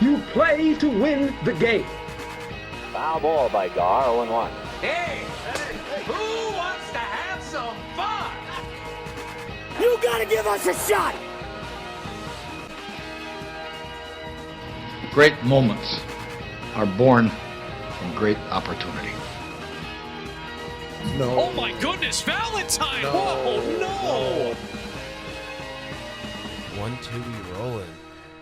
You play to win the game. Foul ball by Gar, 0-1. Hey, who wants to have some fun? You gotta give us a shot! Great moments are born from great opportunity. No. Oh my goodness, Valentine! No. Oh no! 1, 2, we rolling.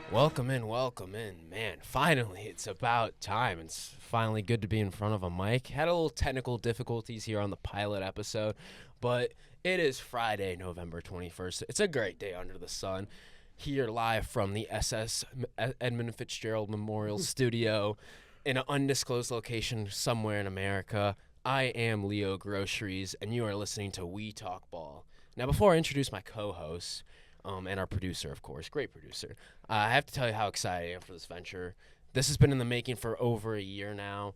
Welcome in. Man, finally, it's about time. It's finally good to be in front of a mic. Had a little technical difficulties here on the pilot episode, but it is Friday, November 21st. It's a great day under the sun. Here live from the SS Edmund Fitzgerald Memorial Studio in an undisclosed location somewhere in America. I am Leo Groceries, and you are listening to We Talk Ball. Now, before I introduce my co-host, and our producer, of course, great producer, I have to tell you how excited I am for this venture. This has been in the making for over a year now,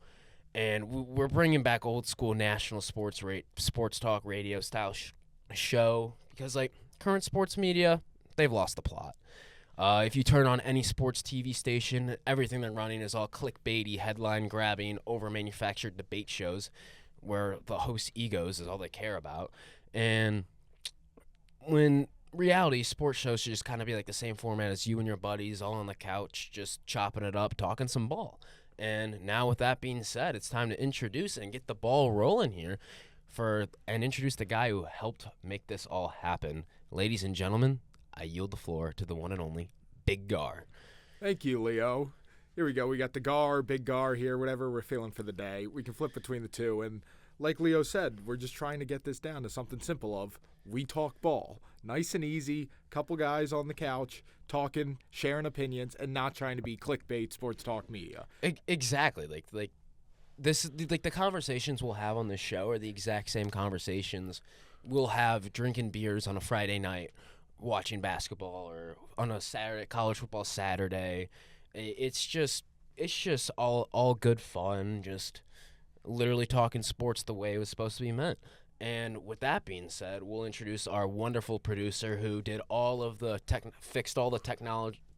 and we're bringing back old school national sports talk radio style show because, like, current sports media, they've lost the plot. If you turn on any sports TV station, everything they're running is all clickbaity, headline-grabbing, over-manufactured debate shows where the host's egos is all they care about. And when reality sports shows should just kind of be like the same format as you and your buddies all on the couch, just chopping it up, talking some ball. And now with that being said, it's time to introduce and get the ball rolling here and introduce the guy who helped make this all happen. Ladies and gentlemen, I yield the floor to the one and only Big Gar. Thank you, Leo. Here we go. We got the Gar, Big Gar here, whatever we're feeling for the day. We can flip between the two. And like Leo said, we're just trying to get this down to something simple of we talk ball. Nice and easy, couple guys on the couch talking, sharing opinions, and not trying to be clickbait sports talk media. Exactly. Like this, like the conversations we'll have on this show are the exact same conversations we'll have drinking beers on a Friday night, watching basketball, or on a Saturday, college football Saturday. It's just all good fun, just literally talking sports the way it was supposed to be meant. And with that being said, we'll introduce our wonderful producer who did all of the fixed all the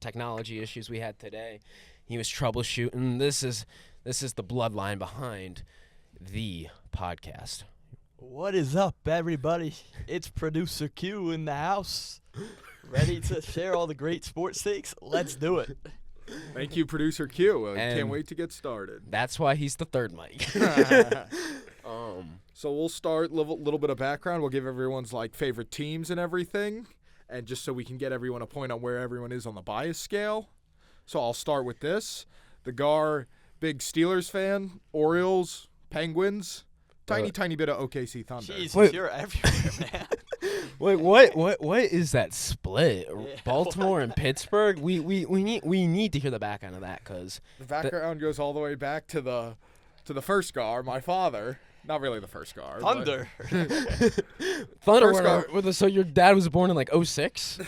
technology issues we had today. He was troubleshooting. This is the bloodline behind the podcast. What is up, everybody? It's Producer Q in the house, ready to share all the great sports takes. Let's do it. Thank you, Producer Q. Can't wait to get started. That's why he's the third mic. So we'll start a little bit of background. We'll give everyone's favorite teams and everything, and just so we can get everyone a point on where everyone is on the bias scale. So I'll start with this. The Gar, big Steelers fan, Orioles, Penguins, tiny bit of OKC Thunder. Jesus, you're everywhere, man. Wait, what is that split? Yeah. Baltimore and Pittsburgh? We need to hear the background of that because the background goes all the way back to the first Gar, my father. Not really the first Gar. Thunder. Thunder. So your dad was born in 2006?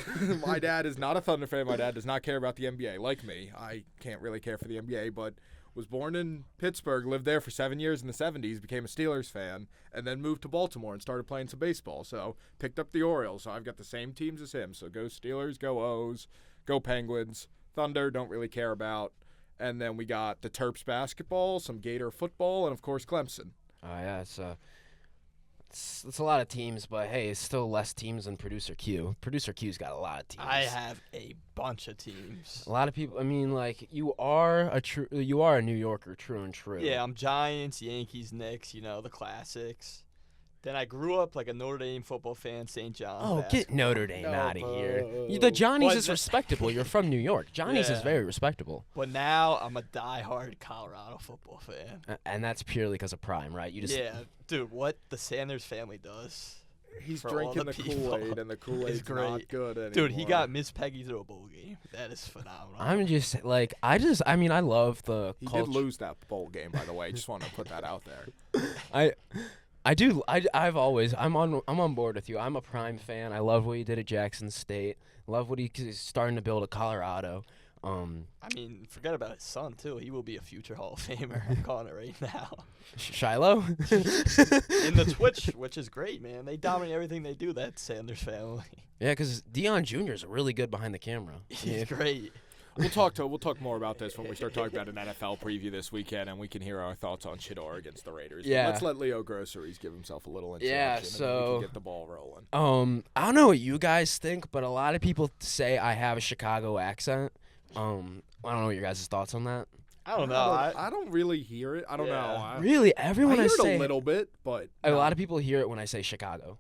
My dad is not a Thunder fan. My dad does not care about the NBA. Like me, I can't really care for the NBA, but was born in Pittsburgh, lived there for 7 years in the 70s, became a Steelers fan, and then moved to Baltimore and started playing some baseball. So picked up the Orioles. So I've got the same teams as him. So go Steelers, go O's, go Penguins. Thunder, don't really care about. And then we got the Terps basketball, some Gator football, and of course Clemson. Oh yeah, it's a lot of teams, but hey, it's still less teams than Producer Q. Producer Q's got a lot of teams. I have a bunch of teams. A lot of people. I mean, you are a New Yorker, true and true. Yeah, I'm Giants, Yankees, Knicks. The classics. Then I grew up like a Notre Dame football fan, St. John's. Oh, basketball. get Notre Dame out of here. The Johnny's is respectable. You're from New York. Johnny's is very respectable. But now I'm a diehard Colorado football fan. And that's purely because of Prime, right? Yeah, dude, what the Sanders family does. He's drinking the Kool-Aid, and the Kool-Aid's not good anymore. Dude, he got Miss Peggy to a bowl game. That is phenomenal. I'm just I love the He culture. did lose that bowl game, by the way. Just want to put that out there. I'm on board with you. I'm a Prime fan. I love what he did at Jackson State. Love what he's starting to build at Colorado. Forget about his son too. He will be a future Hall of Famer. I'm calling it right now. Shiloh? In the Twitch, which is great, man. They dominate everything they do, that Sanders family. Yeah, because Deion Jr. is really good behind the camera. He's great. We'll talk more about this when we start talking about an NFL preview this weekend, and we can hear our thoughts on Shedeur against the Raiders. Yeah. But let's let Leo Groceries give himself a little introduction, Yeah, and then we so can get the ball rolling. I don't know what you guys think, but a lot of people say I have a Chicago accent. I don't know what your guys' thoughts on that. I don't know. I don't really hear it. I don't know. Really, everyone I hear say it a little bit, but a lot of people hear it when I say Chicago.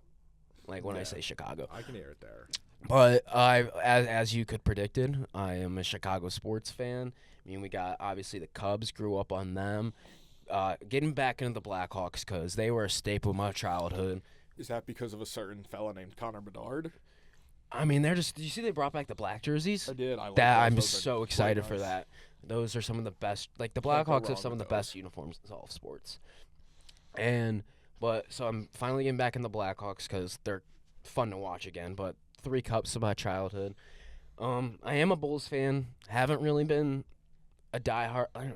Like when I Yeah. say Chicago. I can hear it there. But as you could predicted, I am a Chicago sports fan. I mean, we got obviously the Cubs, grew up on them. Getting back into the Blackhawks because they were a staple of my childhood. Is that because of a certain fella named Connor Bedard? I mean, they're just. Did you see they brought back the black jerseys? I did. I like That those. I'm Those are so quite excited for nice. that. Those are some of the best. Like the Can't go Blackhawks have wrong some of the with best those. uniforms in all of sports. So I'm finally getting back in the Blackhawks because they're fun to watch again. But 3 cups of my childhood. I am a Bulls fan. Haven't really been a diehard. I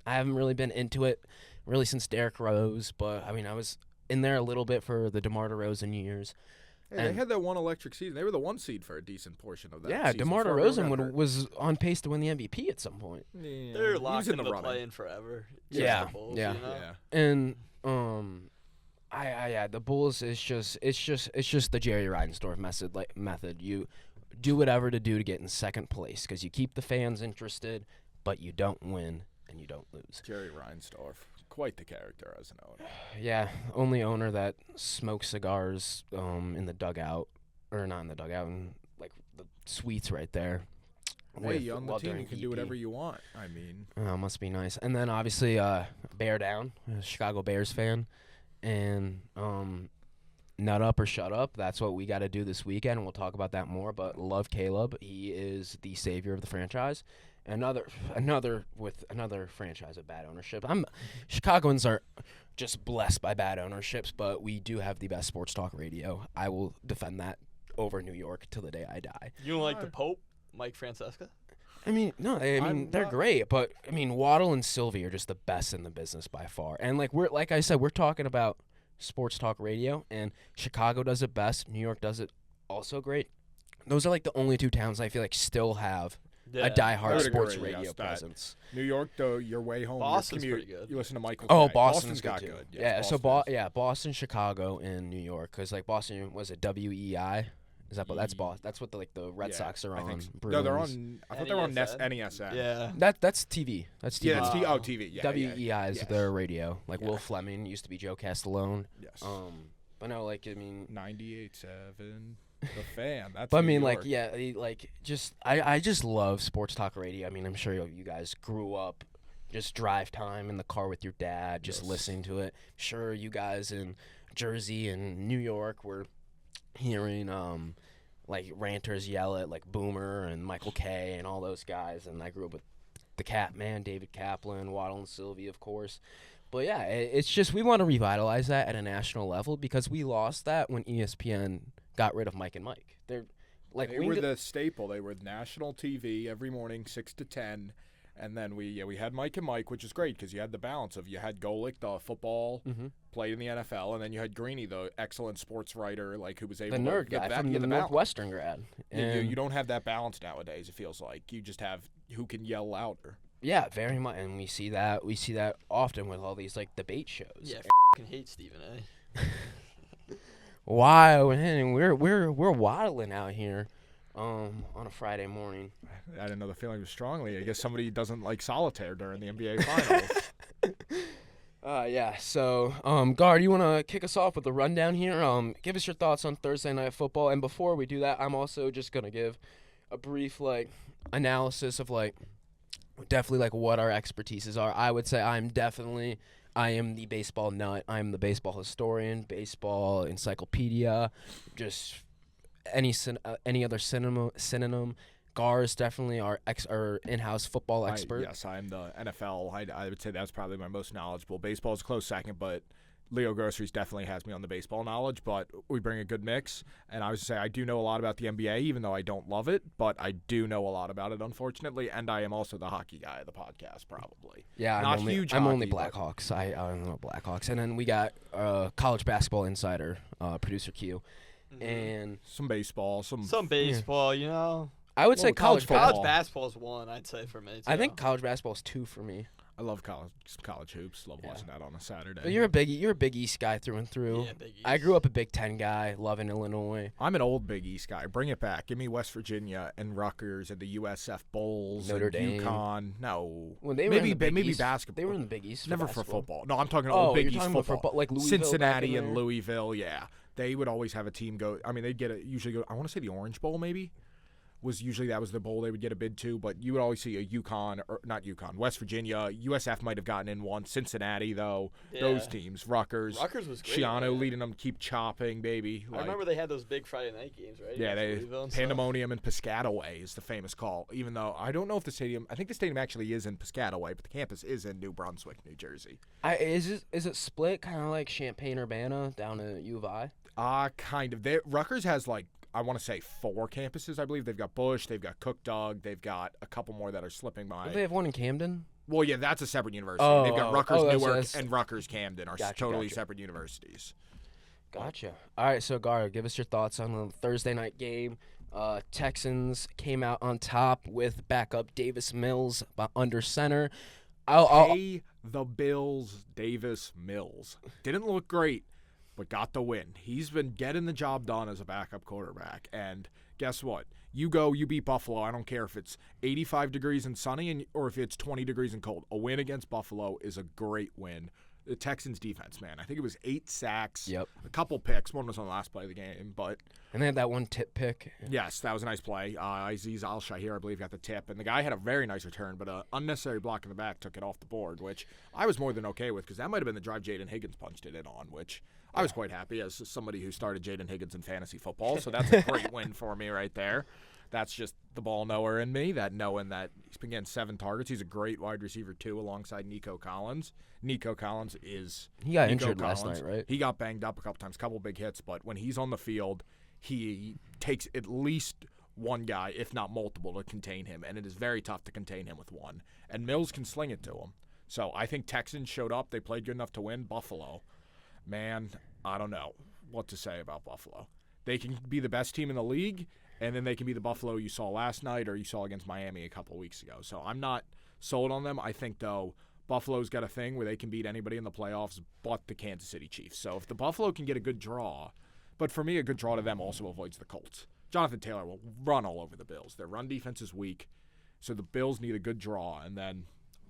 haven't really been into it really since Derrick Rose. But I mean, I was in there a little bit for the DeMar DeRozan years. Hey, they had that one electric season. They were the 1 seed for a decent portion of that. Yeah, season DeMar before everyone DeRozan got hurt. was on pace to win the MVP at some point. Yeah, They're he locked was in the into running. playing forever. Yeah, The Bulls, yeah. you know? Yeah. And the Bulls is just the Jerry Reinsdorf method. You do whatever to do to get in second place because you keep the fans interested, but you don't win and you don't lose. Jerry Reinsdorf, quite the character as an owner. Yeah, only owner that smokes cigars in the dugout, or not in the dugout, in like the suites right there. Hey, on the team, during you can EP. do whatever you want. I mean, Must be nice. And then obviously Bear Down, a Chicago Bears fan, and Nut Up or Shut Up. That's what we got to do this weekend, and we'll talk about that more. But love Caleb. He is the savior of the franchise. Another franchise of bad ownership. Chicagoans are just blessed by bad ownerships, but we do have the best sports talk radio. I will defend that over New York till the day I die. You don't like the Pope, Mike Francesca? I mean, no, they're great, but I mean, Waddle and Sylvie are just the best in the business by far. And like I said, we're talking about sports talk radio, and Chicago does it best. New York does it also great. Those are like the only 2 towns I feel like still have a I diehard would sports agree, radio yes, that. presence. New York, though, your way home, Boston's your commute, pretty good. you listen to Michael. Oh, Kay. Boston's got good too. good. Yeah, Yes, so Boston is. Boston, Chicago, and New York, because like Boston was it WEI? Is that that's Boston? That's what the Red Yeah, Sox are I on. think so. No, they're Bruins. on. I thought they were on NESN. Yeah. That's TV. That's TV. Yeah, it's TV. Yeah, WEI is yes. their radio. Like Will Yeah. Fleming used to be Joe Castellone. Yes. But no, like I mean, 98.7. The Fan. That's. but I New mean, York. I just love sports talk radio. I mean, I'm sure you guys grew up just drive time in the car with your dad, just Yes. listening to it. Sure, you guys in Jersey and New York were hearing like ranters yell at like Boomer and Michael Kay and all those guys, and I grew up with the Catman, David Kaplan, Waddle and Sylvie, of course. But yeah, it's just we want to revitalize that at a national level because we lost that when ESPN got rid of Mike and Mike. They're like They were the staple. They were national TV every morning, 6 to 10. And then we had Mike and Mike, which is great because you had the balance of you had Golick, the football, played in the NFL, and then you had Greeny, the excellent sports writer, like who was able the to nerd guy from the balance. Northwestern grad. And You don't have that balance nowadays. It feels like you just have who can yell louder. yeah, very much, and we see that often with all these like debate shows. Yeah, fucking hate Stephen A. Wow, and we're waddling out here on a Friday morning. I didn't know the feeling was strongly. I guess somebody doesn't like solitaire during the NBA Finals. Yeah. So, Gar, do you want to kick us off with a rundown here? Give us your thoughts on Thursday Night Football, and before we do that, I'm also just gonna give a brief analysis of definitely what our expertises are. I would say I am the baseball nut. I'm the baseball historian, baseball encyclopedia, just any other synonym. Gar is definitely our in-house football expert. Yes, I'm the NFL. I would say that's probably my most knowledgeable. Baseball is a close second, but Leo Groceries definitely has me on the baseball knowledge, but we bring a good mix. And I would say I do know a lot about the NBA, even though I don't love it, but I do know a lot about it, unfortunately. And I am also the hockey guy of the podcast, probably. Yeah, Not huge. I'm only Blackhawks. I don't know Blackhawks. And then we got college basketball insider, producer Q, and some baseball, some baseball, you know. I would say college football. College basketball's 1, I'd say, for me, too. I think college basketball's 2 for me. I love college hoops. Love watching that on a Saturday. But you're a Big East guy through and through. Yeah, Big East. I grew up a Big Ten guy, loving Illinois. I'm an old Big East guy. Bring it back. Give me West Virginia and Rutgers and the USF Bulls Notre and Dame. UConn. No. When they were in the Big maybe East, basketball. They were in the Big East. Never for for football. No, I'm talking Oh, old Big you're East talking football. about football, like Louisville Cincinnati back in and there? Louisville, yeah. They would always have a team go. I mean, they'd usually go. I want to say the Orange Bowl, maybe. That was the bowl they would get a bid to, but you would always see a West Virginia. USF might have gotten in once. Cincinnati, though, those teams. Rutgers was great. Schiano leading them, keep chopping, baby. I remember they had those big Friday night games, right? Yeah, Pandemonium and Piscataway is the famous call, even though I don't know if I think the stadium actually is in Piscataway, but the campus is in New Brunswick, New Jersey. Is it split kind of like Champaign-Urbana down at U of I? Kind of. Rutgers has I want to say 4 campuses, I believe. They've got Bush, they've got Cook-Dog, they've got a couple more that are slipping by. Do they have one in Camden? Well, yeah, that's a separate university. Oh, they've got Rutgers Newark that's- and Rutgers Camden are Gotcha. separate universities. Gotcha. All right, so Gar, give us your thoughts on the Thursday night game. Texans came out on top with backup Davis Mills under center. Pay the Bills, Davis Mills. Didn't look great, but got the win. He's been getting the job done as a backup quarterback. And guess what? You beat Buffalo. I don't care if it's 85 degrees and sunny or if it's 20 degrees and cold. A win against Buffalo is a great win. The Texans defense, man. I think it was 8 sacks, a couple picks. One was on the last play of the game, but and they had that one tip pick. Yes, that was a nice play. Aziz Al-Shahir, I believe, got the tip, and the guy had a very nice return, but an unnecessary block in the back took it off the board, which I was more than okay with because that might have been the drive Jaden Higgins punched it in on, which I was quite happy as somebody who started Jaden Higgins in fantasy football. So that's a great win for me right there. That's just the ball knower in me, knowing that he's been getting 7 targets. He's a great wide receiver, too, alongside Nico Collins. Nico Collins is He got Nico injured Collins. last night, right? He got banged up a couple times, couple big hits, but when he's on the field, he takes at least one guy, if not multiple, to contain him, and it is very tough to contain him with one. And Mills can sling it to him. So I think Texans showed up. They played good enough to win. Buffalo, man, I don't know what to say about Buffalo. They can be the best team in the league, and then they can be the Buffalo you saw last night or you saw against Miami a couple weeks ago. So I'm not sold on them. I think, though, Buffalo's got a thing where they can beat anybody in the playoffs but the Kansas City Chiefs. So if the Buffalo can get a good draw, but for me, a good draw to them also avoids the Colts. Jonathan Taylor will run all over the Bills. Their run defense is weak, so the Bills need a good draw, and then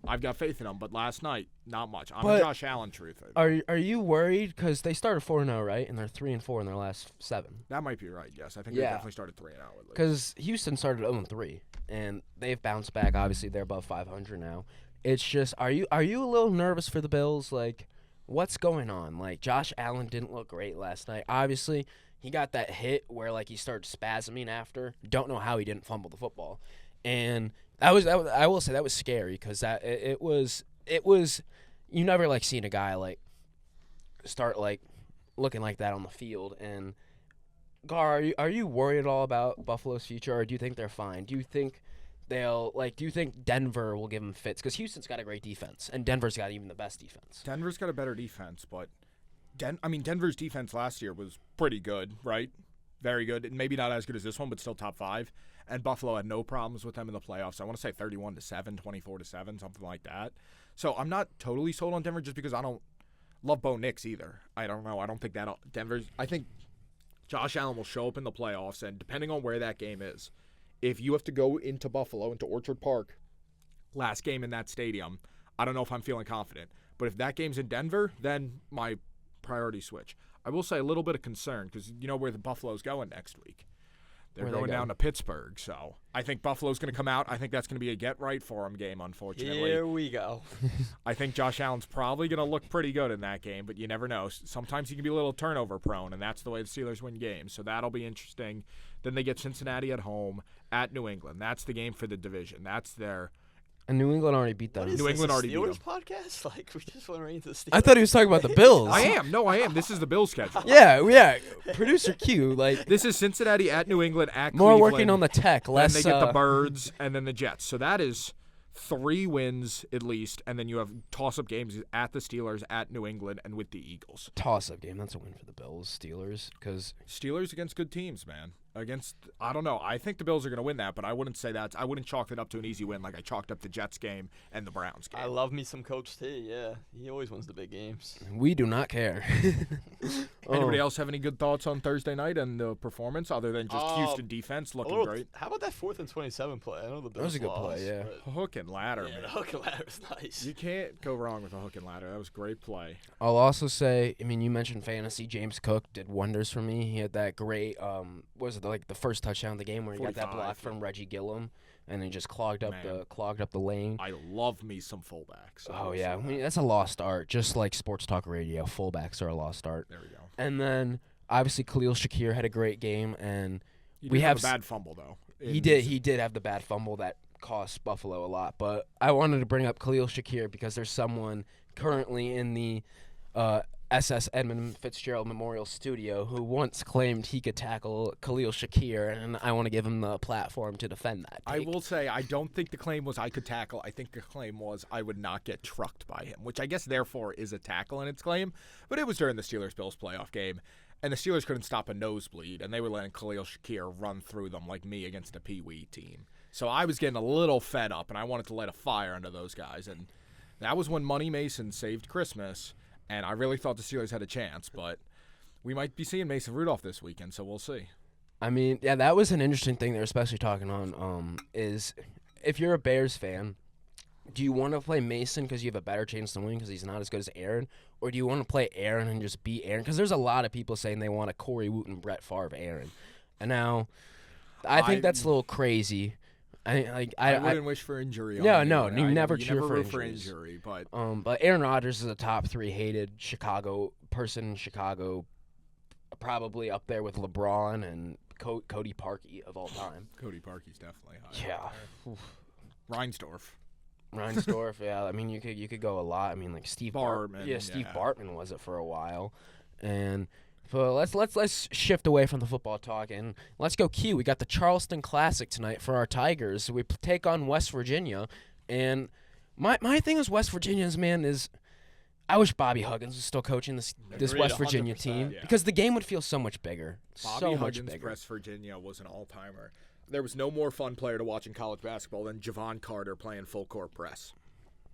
I've got faith in them. But last night, not much. I'm a Josh Allen truth. Are you worried? Because they started 4-0, right? And they're 3-4 in their last 7. That might be right, yes. I think they definitely started 3-0 at least. Because Houston started 0-3, and they've bounced back. Obviously, they're above 500 now. It's just, are you a little nervous for the Bills? Like, what's going on? Like, Josh Allen didn't look great last night. Obviously, he got that hit where, like, he started spasming after. Don't know how he didn't fumble the football. And I will say that was scary because it was you never, like, seen a guy, like, start, like, looking like that on the field. And, Gar, are you worried at all about Buffalo's future, or do you think they're fine? Do you think Denver will give them fits? Because Houston's got a great defense, and Denver's got even the best defense. Denver's got a better defense, but Denver's defense last year was pretty good, right? Very good. Maybe not as good as this one, but still top 5. And Buffalo had no problems with them in the playoffs. I want to say 31-7, 24-7, something like that. So I'm not totally sold on Denver just because I don't love Bo Nix either. I don't know. I don't think I think Josh Allen will show up in the playoffs, and depending on where that game is, if you have to go into Buffalo, into Orchard Park, last game in that stadium, I don't know if I'm feeling confident. But if that game's in Denver, then my priority switch. I will say a little bit of concern because you know where the Buffalo's going next week. They're going down to Pittsburgh, so I think Buffalo's going to come out. I think that's going to be a get-right-for-them game, unfortunately. Here we go. I think Josh Allen's probably going to look pretty good in that game, but you never know. Sometimes he can be a little turnover-prone, and that's the way the Steelers win games, so that'll be interesting. Then they get Cincinnati at home, at New England. That's the game for the division. That's their – And New England already beat them. What is New England this, already beat Steelers them. podcast? Like, we just went right into the Steelers. I thought he was talking about the Bills. I am. No, I am. This is the Bills schedule. Yeah. Producer Q, like This is Cincinnati at New England at more Cleveland. working on the tech, less. Then they get the Birds and then the Jets. So that is 3 wins at least, and then you have toss-up games at the Steelers, at New England, and with the Eagles. toss-up game. That's a win for the Bills, Steelers, because Steelers against good teams, man. against, I don't know. I think the Bills are going to win that, but I wouldn't say that. I wouldn't chalk it up to an easy win like I chalked up the Jets game and the Browns game. I love me some Coach T. Yeah, he always wins the big games. We do not care. Anybody else have any good thoughts on Thursday night and the performance other than just Houston defense looking great? How about that 4th and 27 play? I know the Bills That was a good lost, play, yeah. Hook and ladder, Yeah, man. the hook and ladder was nice. You can't go wrong with a hook and ladder. That was a great play. I'll also say, I mean, you mentioned fantasy. James Cook did wonders for me. He had that great, what was it, like the first touchdown of the game where he got that 45, block from Reggie Gillum, and he just clogged up the lane. I love me some fullbacks. Oh yeah, I mean, that's a lost art. Just like sports talk radio, fullbacks are a lost art. There we go. And then obviously Khalil Shakir had a great game, and We have a bad fumble though. He did have the bad fumble that cost Buffalo a lot. But I wanted to bring up Khalil Shakir because there's someone currently in the SS Edmund Fitzgerald Memorial Studio who once claimed he could tackle Khalil Shakir, and I want to give him the platform to defend that take. I will say I don't think the claim was I could tackle. I think the claim was I would not get trucked by him, which I guess therefore is a tackle in its claim. But it was during the Steelers-Bills playoff game, and the Steelers couldn't stop a nosebleed, and they were letting Khalil Shakir run through them like me against a Pee Wee team. So I was getting a little fed up, and I wanted to light a fire under those guys. And that was when Money Mason saved Christmas. And I really thought the Steelers had a chance, but we might be seeing Mason Rudolph this weekend, so we'll see. I mean, yeah, that was an interesting thing they're especially talking on, is if you're a Bears fan, do you want to play Mason because you have a better chance to win because he's not as good as Aaron, or do you want to play Aaron and just beat Aaron? Because there's a lot of people saying they want a Corey Wooten, Brett Favre Aaron. And now I think that's a little crazy. I wouldn't wish for injury. No, on you never you cheer never for root injuries. but Aaron Rodgers is a top 3 hated Chicago person in Chicago, probably up there with LeBron and Cody Parkey of all time. Cody Parkey's definitely high. Yeah. Reinsdorf, yeah. I mean, you could go a lot. I mean, like Steve Bartman. Yeah, Steve Bartman was it for a while, and. So let's shift away from the football talk and let's go Q. We got the Charleston Classic tonight for our Tigers. We take on West Virginia, and my thing is West Virginia's man is I wish Bobby Huggins was still coaching this West Virginia team because the game would feel so much bigger. Bobby Huggins, West Virginia was an all-timer. There was no more fun player to watch in college basketball than Javon Carter playing full court press.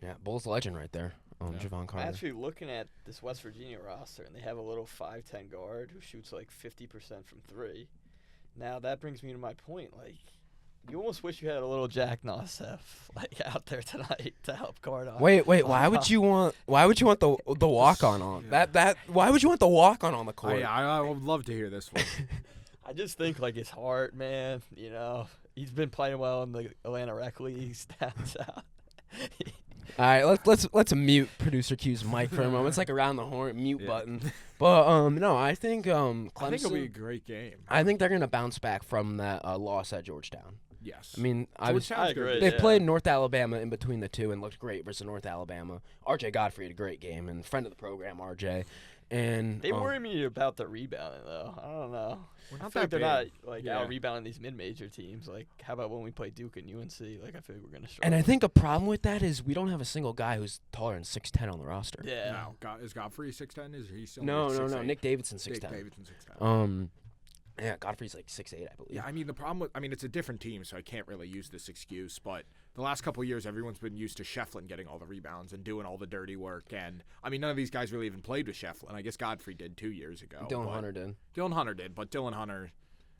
Yeah, Bulls legend right there. Javon Carter. I'm actually looking at this West Virginia roster, and they have a little 5'10" guard who shoots like 50% from 3. Now, that brings me to my point. Like, you almost wish you had a little Jack Nosef out there tonight to help guard on. Wait, why would you want the walk-on on? That why would you want the walk-on on the court? I would love to hear this one. I just think like his heart, man, he's been playing well in the Atlanta Rec Leagues down south. All right, let's mute producer Q's mic for a moment. It's like around the horn mute button. But no, I think Clemson. I think it'll be a great game. I think they're gonna bounce back from that loss at Georgetown. Yes. I mean, I agree. They played North Alabama in between the two and looked great versus North Alabama. RJ Godfrey had a great game and friend of the program, RJ. And they worry me about the rebounding though. I don't know. I feel like they're not out rebounding these mid-major teams. Like, how about when we play Duke and UNC? Like, I feel like we're gonna struggle. And I think a problem with that is we don't have a single guy who's taller than 6'10" on the roster. Yeah. No, is Godfrey 6'10"? Is he still? No. Nick Davidson 6'10". Nick Davidson 6'10". Yeah, Godfrey's like 6'8", I believe. Yeah, I mean it's a different team, so I can't really use this excuse. But the last couple of years, everyone's been used to Shefflin getting all the rebounds and doing all the dirty work. And I mean, none of these guys really even played with Shefflin. I guess Godfrey did 2 years ago. Dylan Hunter did. Dylan Hunter did, but Dylan Hunter,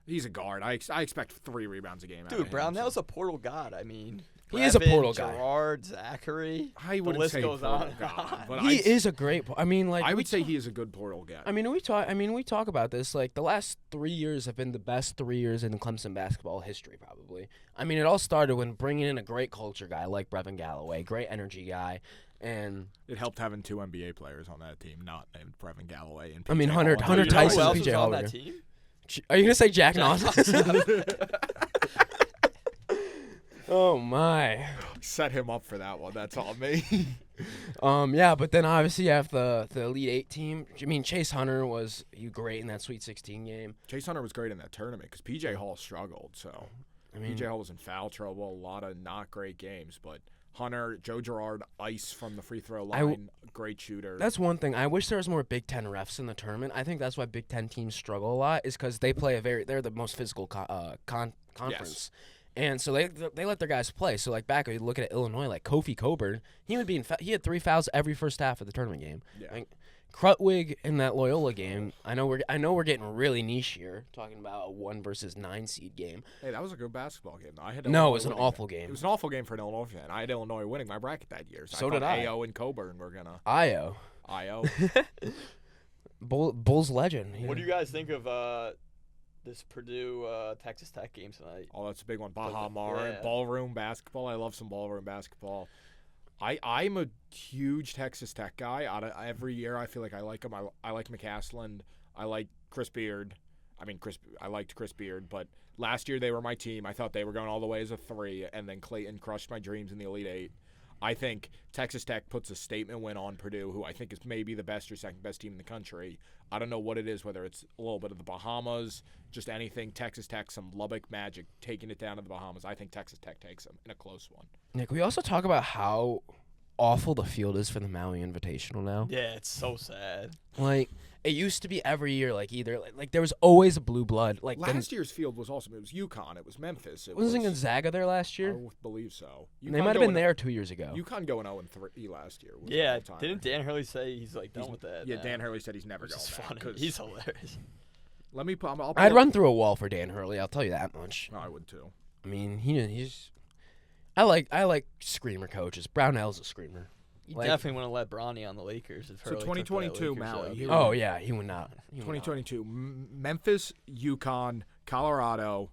he's a guard. I expect 3 rebounds a game. Dude, Brownell's a portal god. I mean, he is a portal guy. Gerard, Zachary. I wouldn't the list say goes on. God, but he is a great. I mean, like I would say he is a good portal guy. I mean, we talk about this. Like the last 3 years have been the best 3 years in Clemson basketball history, probably. I mean, it all started when bringing in a great culture guy like Brevin Galloway, great energy guy, and it helped having 2 NBA players on that team, not named Brevin Galloway and. I mean, Hunter Tyson, PJ on Holliger. that team? Are you gonna say Jack Nosson? Oh my! Set him up for that one. That's all me. Yeah, but then obviously you have the Elite 8 team. I mean, Chase Hunter was great in that Sweet 16 game. Chase Hunter was great in that tournament because PJ Hall struggled. So I mean, PJ Hall was in foul trouble. A lot of not great games, but Hunter, Joe Girard, ice from the free throw line, great shooter. That's one thing. I wish there was more Big Ten refs in the tournament. I think that's why Big Ten teams struggle a lot, is because they play they're the most physical conference. Yes. And so they let their guys play. So like back, you look at Illinois, like Kofi Coburn, he had 3 fouls every first half of the tournament game. Yeah. Like, Krutwig in that Loyola game. I know we're getting really niche here, talking about a 1 versus 9 seed game. Hey, that was a good basketball game. It was an awful game. It was an awful game for an Illinois fan. I had Illinois winning my bracket that year. So did I. AO and Coburn were gonna. Io. Bulls legend. Yeah. What do you guys think of this Purdue Texas Tech game tonight? Oh, that's a big one. Baha Mar, yeah. Ballroom basketball. I love some ballroom basketball. I'm a huge Texas Tech guy. Every year, I feel like I like them. I like McCasland. I like Chris Beard. I liked Chris Beard, but last year they were my team. I thought they were going all the way as a 3, and then Clayton crushed my dreams in the Elite 8. I think Texas Tech puts a statement win on Purdue, who I think is maybe the best or second best team in the country. I don't know what it is, whether it's a little bit of the Bahamas, just anything. Texas Tech, some Lubbock magic, taking it down to the Bahamas. I think Texas Tech takes them in a close one. Nick, we also talk about how awful the field is for the Maui Invitational now. Yeah, it's so sad. Like, it used to be every year, like either like there was always a blue blood. Like last year's field was awesome. It was UConn. It was Memphis. Wasn't Gonzaga there last year? I believe so. They might have been there 2 years ago. UConn going 0-3 last year. Yeah, didn't Dan Hurley say he's like done with that? Yeah, now? Dan Hurley said he's never going back. Funny. He's hilarious. Let me. I'd run through a wall for Dan Hurley. I'll tell you that much. I would too. I mean, he's. I like screamer coaches. Brownell's a screamer. You definitely want to let Bronny on the Lakers. If so Hurley 2022 took that Lakers Maui. job. He would not. 2022 Memphis, UConn, Colorado,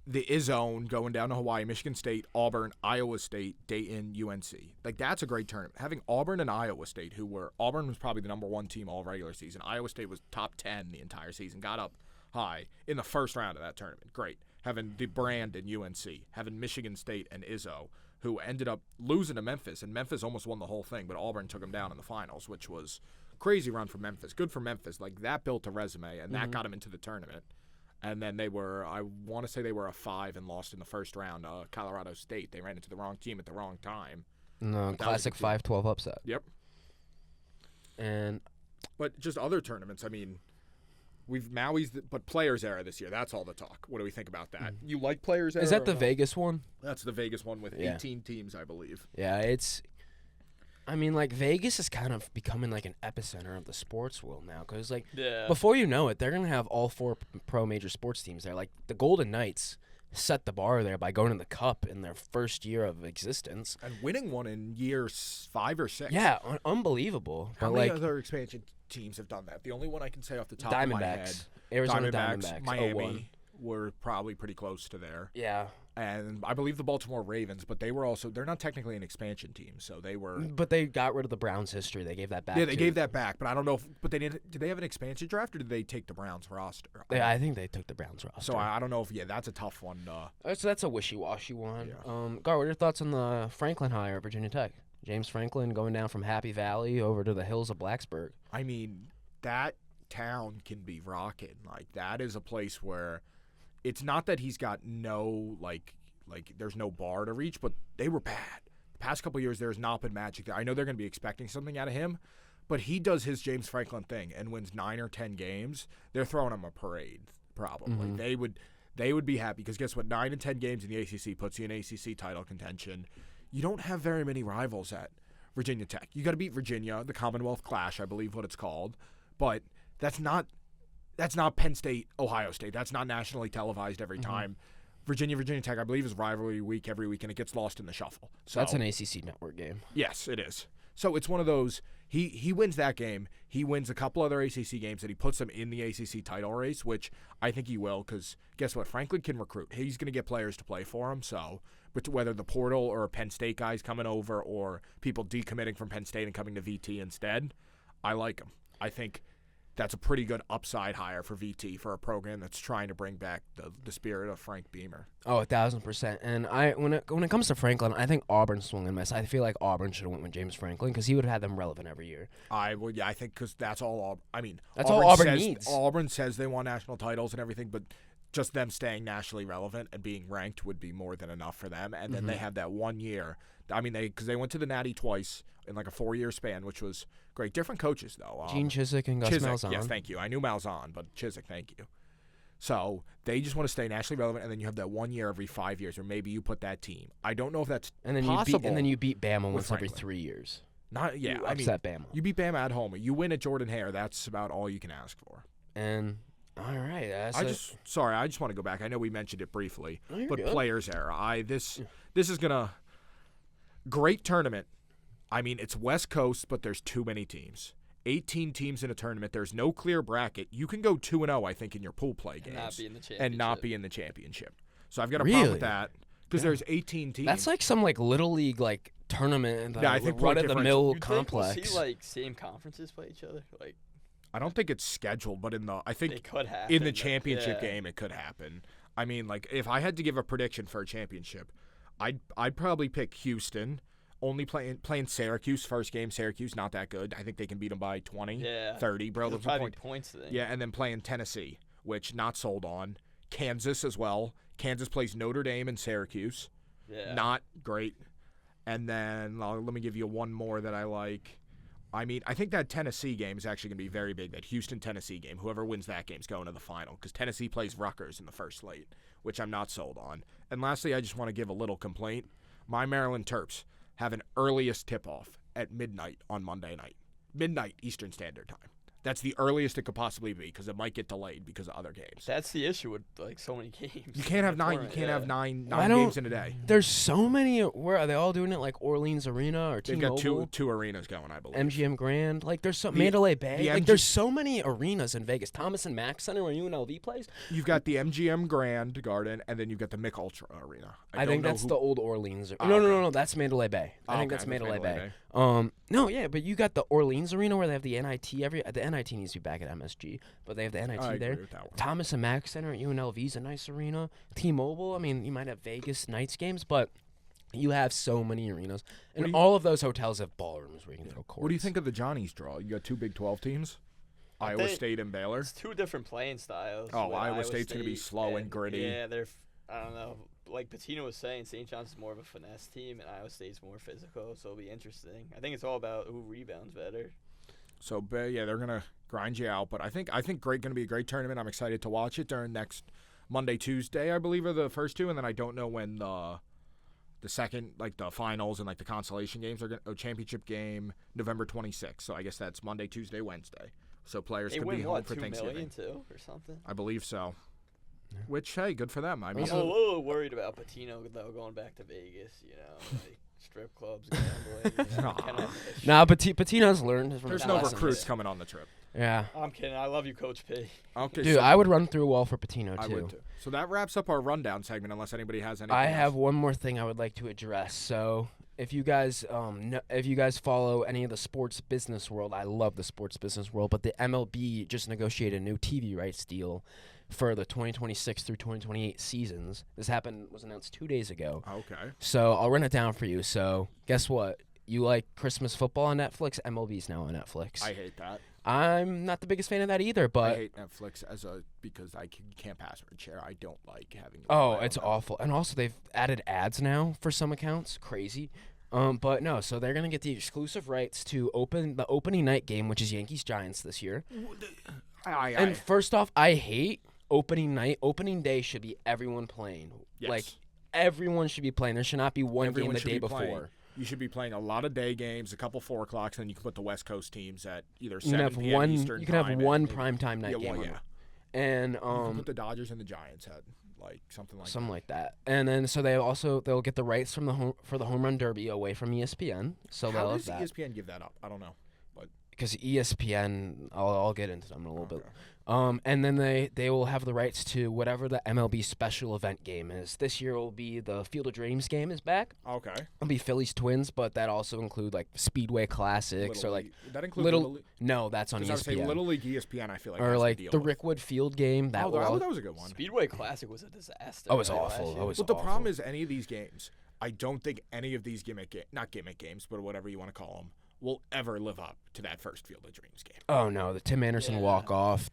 the Izzone going down to Hawaii, Michigan State, Auburn, Iowa State, Dayton, UNC. Like, that's a great tournament. Having Auburn and Iowa State, Auburn was probably the number 1 team all regular season. Iowa State was top 10 the entire season. Got up high in the first round of that tournament. Great. Having the brand in UNC, having Michigan State and Izzo, who ended up losing to Memphis, and Memphis almost won the whole thing, but Auburn took them down in the finals, which was crazy run for Memphis. Good for Memphis. Like, that built a resume, and that got them into the tournament. And then I want to say they were a 5 and lost in the first round. Colorado State. They ran into the wrong team at the wrong time. No, classic 5-12 upset. Yep. But just other tournaments, I mean, but Players Era this year. That's all the talk. What do we think about that? You like Players Era? Is that the Vegas one? That's the Vegas one with 18 teams, I believe. Yeah, I mean, like, Vegas is kind of becoming like an epicenter of the sports world now, because like before you know it, they're gonna have all 4 pro major sports teams there. Like the Golden Knights set the bar there by going to the Cup in their first year of existence and winning one in years 5 or 6. Yeah, unbelievable. How many other expansion teams have done that? The only one I can say off the top of my head, Arizona Diamondbacks, Miami were probably pretty close to there. Yeah. And I believe the Baltimore Ravens, but they're not technically an expansion team, so they were. But they got rid of the Browns history. They gave that back. Yeah, they gave that back, but I don't know. But did they have an expansion draft, or did they take the Browns roster? I think they took the Browns roster. So I don't know if that's a tough one. So that's a wishy-washy one. Yeah. Gar, what are your thoughts on the Franklin hire at Virginia Tech? James Franklin going down from Happy Valley over to the hills of Blacksburg. I mean, that town can be rocking. Like, that is a place where it's not that he's got no like there's no bar to reach, but they were bad. The past couple of years, there's not been magic there. I know they're going to be expecting something out of him, but he does his James Franklin thing and wins 9 or 10 games. They're throwing him a parade, probably. Mm-hmm. They would be happy, because guess what? 9 and 10 games in the ACC puts you in ACC title contention. You don't have very many rivals at Virginia Tech. You got to beat Virginia, the Commonwealth Clash, I believe what it's called, but that's not Penn State, Ohio State. That's not nationally televised every time. Virginia Tech, I believe, is rivalry week every week, and it gets lost in the shuffle. So that's an ACC network game. Yes, it is. So it's one of those. He wins that game. He wins a couple other ACC games, and he puts them in the ACC title race, which I think he will, because guess what? Franklin can recruit. He's going to get players to play for him. So, but whether the portal or Penn State guys coming over or people decommitting from Penn State and coming to VT instead, I like him. I think that's a pretty good upside hire for VT, for a program that's trying to bring back the spirit of Frank Beamer. Oh, 1,000%. And when it comes to Franklin, I think Auburn swung and missed. I feel like Auburn should have went with James Franklin, because he would have had them relevant every year. I think because that's all. That's all Auburn needs. Auburn says they want national titles and everything, but just them staying nationally relevant and being ranked would be more than enough for them. And then they have that 1 year. I mean, because they went to the Natty twice in like a 4-year span, which was great. Different coaches, though. Gene Chizik and Gus Malzahn. Yes, thank you. I knew Malzahn, but Chizik, thank you. So they just want to stay nationally relevant, and then you have that 1 year every 5 years, or maybe you put that team. I don't know if that's possible. And then you beat Bama once every 3 years. You upset Bama. You beat Bama at home. You win at Jordan-Hare. That's about all you can ask for. And all right, I just want to go back. I know we mentioned it briefly, but good. players era. This is gonna great tournament. I mean, it's West Coast, but there's too many teams. 18 teams in a tournament. There's no clear bracket. You can go 2-0, I think, in your pool play games and not be in the championship. So I've got a problem with that because there's 18 teams. That's like some little league tournament. I think run of the mill complex. Think we'll see same conferences play each other. I don't think it's scheduled, but I think it could happen, in the championship game it could happen. I mean, if I had to give a prediction for a championship, I'd probably pick Houston. Only playing Syracuse first game. Syracuse not that good. I think they can beat them by 20, 30. Bro, probably points to them. Yeah, and then playing Tennessee, which not sold on. Kansas as well. Kansas plays Notre Dame and Syracuse. Yeah. Not great. And then let me give you one more that I like. I mean, I think that Tennessee game is actually going to be very big. That Houston-Tennessee game. Whoever wins that game is going to the final because Tennessee plays Rutgers in the first slate, which I'm not sold on. And lastly, I just want to give a little complaint. My Maryland Terps have an earliest tip-off at midnight on Monday night. Midnight Eastern Standard Time. That's the earliest it could possibly be because it might get delayed because of other games. That's the issue with so many games. You can't have nine. You can't have nine games in a day. There's so many. Where are they all doing it? Like Orleans Arena or T-Mobile? They've got two arenas going, I believe. MGM Grand. There's Mandalay Bay. There's so many arenas in Vegas. Thomas and Mack Center where UNLV plays. You've got the MGM Grand Garden, and then you've got the Mick Ultra Arena. I think that's the old Orleans. No. That's Mandalay Bay. I think that's Mandalay Bay. But you got the Orleans Arena where they have the NIT the NIT needs to be back at MSG, but they have the NIT there. Thomas and Mack Center at UNLV is a nice arena. T-Mobile, I mean, you might have Vegas Knights games, but you have so many arenas, and all of those hotels have ballrooms where you can throw courts. What do you think of the Johnny's draw? You got two Big 12 teams, Iowa State and Baylor. It's two different playing styles. Oh, Iowa State's going to be slow and gritty. Yeah, I don't know. Like Patino was saying, St. John's is more of a finesse team, and Iowa State's more physical, so it'll be interesting. I think it's all about who rebounds better. So, they're going to grind you out. But I think going to be a great tournament. I'm excited to watch it during next Monday, Tuesday, I believe, are the first two. And then I don't know when the second, the finals and, the consolation games are going to – championship game November 26th. So I guess that's Monday, Tuesday, Wednesday. So players could be home for Thanksgiving. They win, $2 million, too, or something? I believe so. Yeah. Which, hey, good for them. I mean, I'm a little worried about Patino, though, going back to Vegas, strip clubs, gambling. Patino's learned. There's no recruits coming on the trip. Yeah. I'm kidding. I love you, Coach P. Okay, dude, I would run through a wall for Patino, too. I would, too. So that wraps up our rundown segment, unless anybody has anything I else. have one more thing I would like to address. So if you guys follow any of the sports business world, I love the sports business world, but the MLB just negotiated a new TV rights deal for the 2026 through 2028 seasons. This was announced 2 days ago. Okay. So I'll run it down for you. So guess what? You like Christmas football on Netflix? MLB's now on Netflix. I hate that. I'm not the biggest fan of that either, but I hate Netflix because I can't password share. I don't like having. It's awful. And also they've added ads now for some accounts. Crazy. But no, so they're gonna get the exclusive rights to open the opening night game, which is Yankees Giants this year. And first off, I hate opening night. Opening day should be everyone playing. Yes. Everyone should be playing. There should not be one game the day before. You should be playing a lot of day games, a couple 4 o'clocks, and then you can put the West Coast teams at either 7 p.m. Eastern time. You can have one primetime night game. Yeah. And you can put the Dodgers and the Giants at something like that. And then so they'll get the rights from the home run derby away from ESPN. So how does ESPN give that up? I don't know, but because ESPN, I'll get into them in a little bit. And then they will have the rights to whatever the MLB special event game is. This year will be the Field of Dreams game is back. Okay. It'll be Phillies Twins, but that also include Speedway Classics that includes Little League? No, that's on ESPN. I would say Little League ESPN. I feel like or the Rickwood Field game. That was a good one. Speedway Classic was a disaster. Oh, it was awful. But the problem is any of these games, I don't think any of these not gimmick games, but whatever you want to call them, will ever live up to that first Field of Dreams game. Oh no, the Tim Anderson walk off.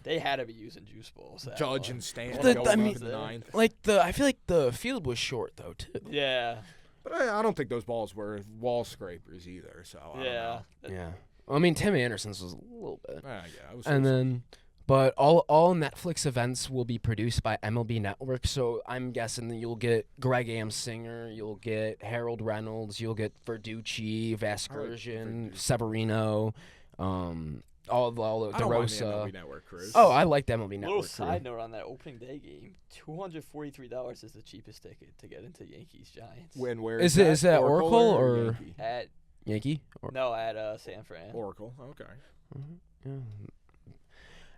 They had to be using juice balls. Judge and Stan The- going I into mean- the ninth. I feel like the field was short though too. Yeah. But I don't think those balls were wall scrapers either. So I don't know. Yeah. I mean, Tim Anderson's was a little bit. Yeah, it was And then, but all Netflix events will be produced by MLB Network. So I'm guessing that you'll get Greg Amsinger, you'll get Harold Reynolds, you'll get Verducci, Vasgersian, Severino, all of I don't mind the DeRosa. MLB Network crews. Oh, I like the MLB Network. Little crew. side note on that opening day game: $243 is the cheapest ticket to get into Yankees Giants. Where Is that Oracle or Yankee? At Yankee? San Fran. Oracle? Okay. Yeah.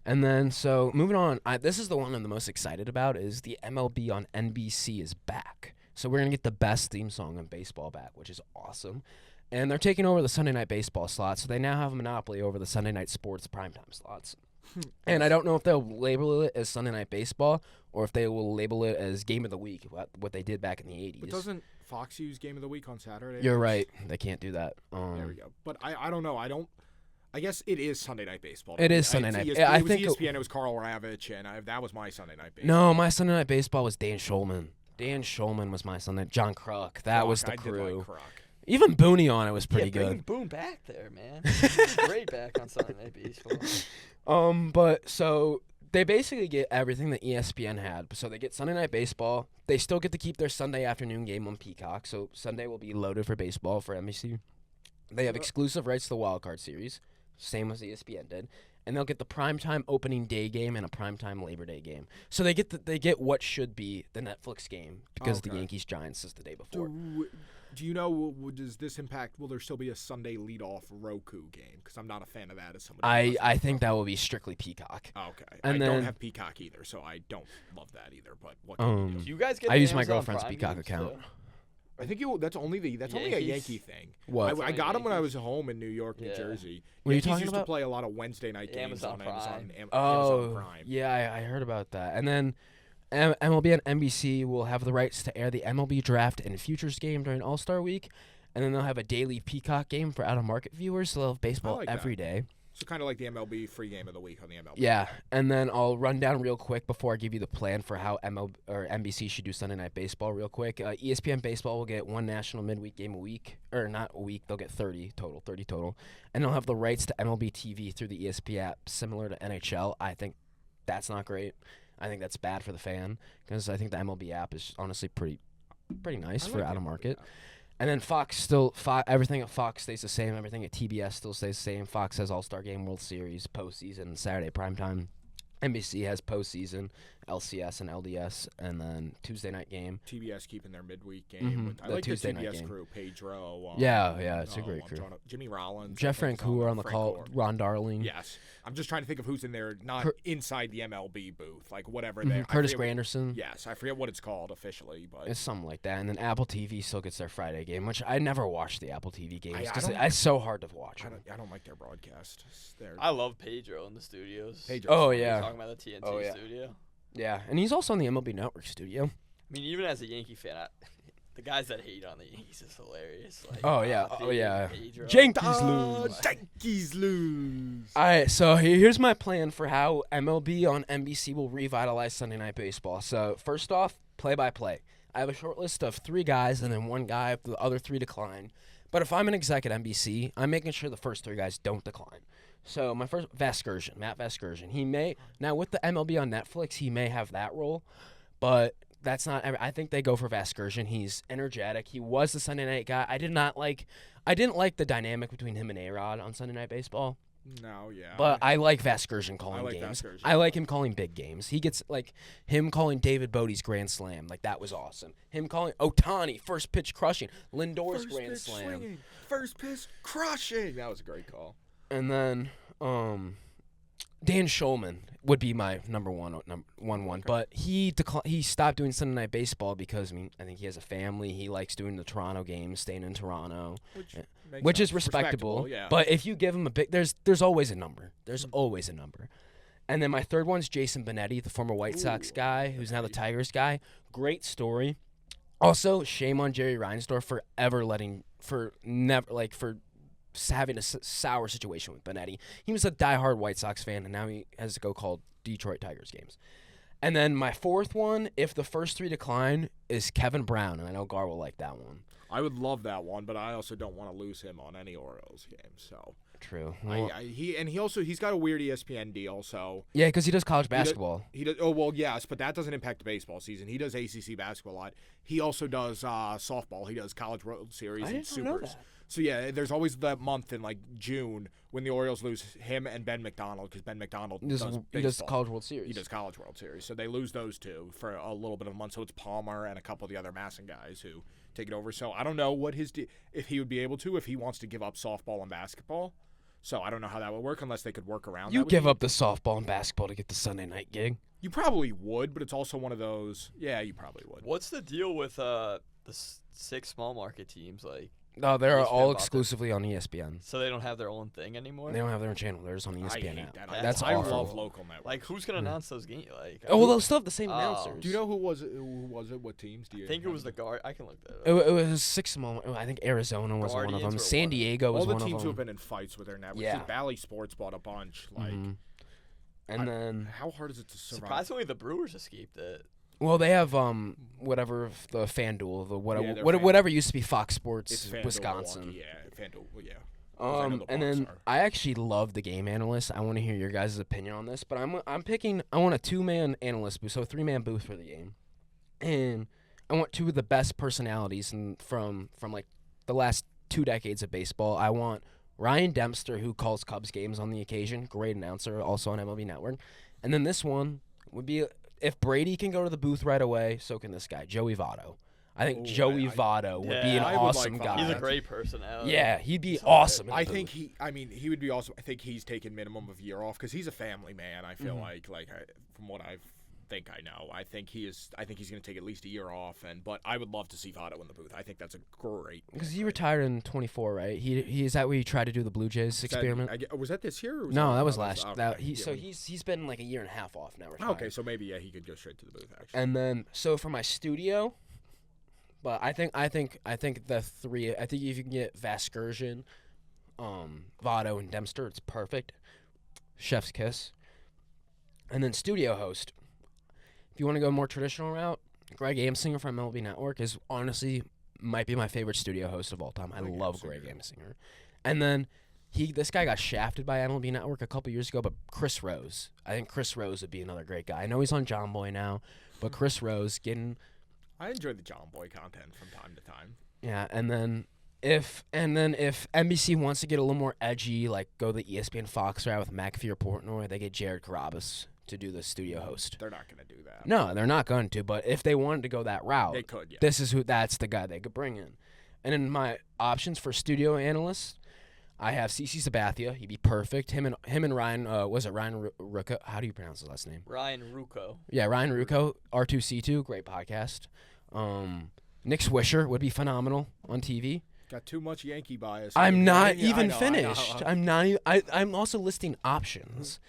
And then, so moving on, this is the one I'm the most excited about is the MLB on NBC is back. So we're going to get the best theme song in baseball back, which is awesome. And they're taking over the Sunday Night Baseball slot, so they now have a monopoly over the Sunday Night Sports primetime slots. And I don't know if they'll label it as Sunday Night Baseball or if they will label it as Game of the Week, what they did back in the 80s. But doesn't Fox use Game of the Week on Saturday? You're right. They can't do that. There we go. But I don't know. I guess it is Sunday Night Baseball. It is Sunday Night. I I was think ESPN. It was Carl Ravitch, and that was my Sunday Night Baseball. No, my Sunday Night Baseball was Dan Schulman. Dan Schulman was my Sunday. John Kruk. That was the crew. I did like Kruk. Even Booney on it was pretty Bring good. Boone back there, man. He's great back on Sunday Night Baseball. But so they basically get everything that ESPN had. So they get Sunday Night Baseball. They still get to keep their Sunday afternoon game on Peacock. So Sunday will be loaded for baseball for NBC. They have exclusive rights to the Wild Card Series, same as ESPN did, and they'll get the primetime opening day game and a primetime Labor Day game. So they get what should be the Netflix game because the Yankees Giants is the day before. Do you know, does this impact, will there still be a Sunday leadoff Roku game? Because I'm not a fan of that as somebody. I think that will be strictly Peacock. Okay. And I don't then- have Peacock either, so I don't love that either. But what can you do? Do you guys get I the use my Amazon girlfriend's Prime Peacock games, account. too? I think that's only a Yankees? Yankee thing. What? I got them when I Yankees? was home in New York, New Yeah. Jersey. What are you Yankees talking used about? to play a lot of Wednesday night games Amazon on Prime. Amazon Oh, Prime. yeah, I heard about that. And then MLB and NBC will have the rights to air the MLB Draft and Futures game during All-Star Week. And then they'll have a daily Peacock game for out-of-market viewers. So they'll have baseball like every that. day. So kind of like the MLB free game of the week on the MLB. Yeah, and then I'll run down real quick before I give you the plan for how NBC should do Sunday Night Baseball real quick. ESPN Baseball will get one national midweek game a week, or not a week, they'll get 30 total. And they'll have the rights to MLB TV through the ESPN app, similar to NHL. I think that's not great. I think that's bad for the fan, because I think the MLB app is honestly pretty nice for out-of-market. And then Fox everything at Fox stays the same. Everything at TBS still stays the same. Fox has All-Star Game, World Series, postseason, Saturday primetime. NBC has postseason, LCS and LDS, and then Tuesday night game. TBS keeping their midweek game. Mhm, I the like Tuesday the night TBS game. crew. Pedro. Yeah, it's a great I'm crew. Jimmy Rollins. Jeff I think is Francoeur on the Frank call, Gore. Ron Darling. Yes. I'm just trying to think of who's in there, not inside the MLB booth, like whatever. Curtis Granderson. Yes, I forget what it's called officially, but It's something like that. And then Apple TV still gets their Friday game, which I never watch the Apple TV games I because don't- it's so hard to watch. I don't like their broadcast. I love Pedro in the studios. Pedro's Oh, funny. yeah. Talking about the TNT Oh, yeah. studio. Yeah, and he's also on the MLB Network studio. I mean, even as a Yankee fan, the guys that hate on the Yankees is hilarious. Like, Oh, yeah. Pedro. Yankees lose. Yankees lose. All right, so here's my plan for how MLB on NBC will revitalize Sunday Night Baseball. So first off, play-by-play. I have a short list of 3 guys and then 1 guy if the other 3 decline. But if I'm an exec at NBC, I'm making sure the first 3 guys don't decline. So my first, Matt Vasgersian. He may, now with the MLB on Netflix, he may have that role, but that's not, I think they go for Vasgersian. He's energetic. He was the Sunday night guy. I didn't like the dynamic between him and A-Rod on Sunday Night Baseball. No, yeah. But I like Vasgersian calling like games. Vasgersian. I like him calling big games. He gets, like, him calling David Bodie's Grand Slam. Like, that was awesome. Him calling Ohtani, first pitch crushing. Lindor's First Grand pitch Slam. swinging, first pitch crushing. That was a great call. And then Dan Schulman would be my number one. But he stopped doing Sunday Night Baseball because, I mean, I think he has a family. He likes doing the Toronto games, staying in Toronto. Which is respectable. Yeah. But if you give him a big, there's always a number. There's always a number. And then my third one's Jason Benetti, the former White Sox guy, who's now the Tigers guy. Great story. Also, shame on Jerry Reinsdorf for having a sour situation with Benetti. He was a diehard White Sox fan, and now he has to go call Detroit Tigers games. And then my fourth one, if the first three decline, is Kevin Brown, and I know Gar will like that one. I would love that one, but I also don't want to lose him on any Orioles game. So true. Well, he's got a weird ESPN deal. So yeah, because he does college basketball. He does. Oh well, yes, but that doesn't impact the baseball season. He does ACC basketball a lot. He also does softball. He does College World Series and Supers. Know that. So yeah, there's always that month in like June when the Orioles lose him and Ben McDonald because Ben McDonald does baseball. He does College World Series. He does College World Series. So they lose those two for a little bit of a month. So it's Palmer and a couple of the other Masson guys who take it over. So I don't know what if he would be able to if he wants to give up softball and basketball. So I don't know how that would work unless they could work around. You give up the softball and basketball to get the Sunday night gig. You probably would, but it's also one of those. Yeah, you probably would. What's the deal with the 6 small market teams like? No, they're ESPN all bought exclusively on ESPN. So they don't have their own thing anymore? They don't have their own channel. They're just on the ESPN I hate app. that. That's I awful. love local networks. Like, who's going to announce those games? Like, Oh, well, they'll still have the same announcers. Do you know who was it? What teams do you? I think it was the Guard. I can look that up. It was 6 small. I think Arizona was one of Guardians them. were San one. Diego was all the one of them. teams who have been in fights with their networks. Yeah. Bally Sports bought a bunch. Like, And then, how hard is it to survive? Surprisingly, the Brewers escaped it. well, they have whatever the FanDuel, they're whatever used to be Fox Sports It's FanDuel, Wisconsin. Milwaukee, yeah, FanDuel. Well, yeah. 'Cause I know the And Bucks then are. I actually love the game analyst. I want to hear your guys' opinion on this, but I'm picking. I want a 2-man analyst booth, so a 3-man booth for the game, and I want 2 of the best personalities from like the last 2 decades of baseball. I want Ryan Dempster, who calls Cubs games on the occasion, great announcer, also on MLB Network, and then this one would be if Brady can go to the booth right away, so can this guy, Joey Votto. I think Joey Votto would be an I would awesome like guy. Votto. He's a great personality. Yeah, he'd be awesome. in I the think booth. he would be awesome. I think he's taken minimum of a year off because he's a family man. I feel from what I know, I think he's going to take at least a year off. But I would love to see Votto in the booth. I think that's a great. Because he retired in 24, right? He is that where he tried to do the Blue Jays experiment? Was that this year? Or was No, that was oh, last. okay. He's been like a year and a half off now. Retired. Okay, so maybe he could go straight to the booth actually. And then so for my studio, but I think the 3. I think if you can get Vasgersian, Votto, and Dempster, it's perfect. Chef's kiss. And then studio host. If you want to go a more traditional route, Greg Amsinger from MLB Network is honestly might be my favorite studio host of all time. I love Greg Amsinger. And then this guy got shafted by MLB Network a couple years ago, but Chris Rose. I think Chris Rose would be another great guy. I know he's on John Boy now, but Chris Rose getting. I enjoy the John Boy content from time to time. Yeah, and then if NBC wants to get a little more edgy, like go the ESPN Fox route with McAfee or Portnoy, they get Jared Carrabis to do the studio host. They're not going to do that. No, they're not going to. But if they wanted to go that route, They could, yeah. That's the guy they could bring in. And in my options for studio analysts, I have CC Sabathia. He'd be perfect. Him and Ryan. Was it Ryan Rucco? How do you pronounce his last name? Ryan Rucco. Yeah, Ryan Rucco. R2C2. Great podcast. Nick Swisher would be phenomenal on TV. Got too much Yankee bias. I'm not Yeah, even I know. finished. I'm not. I'm also listing options.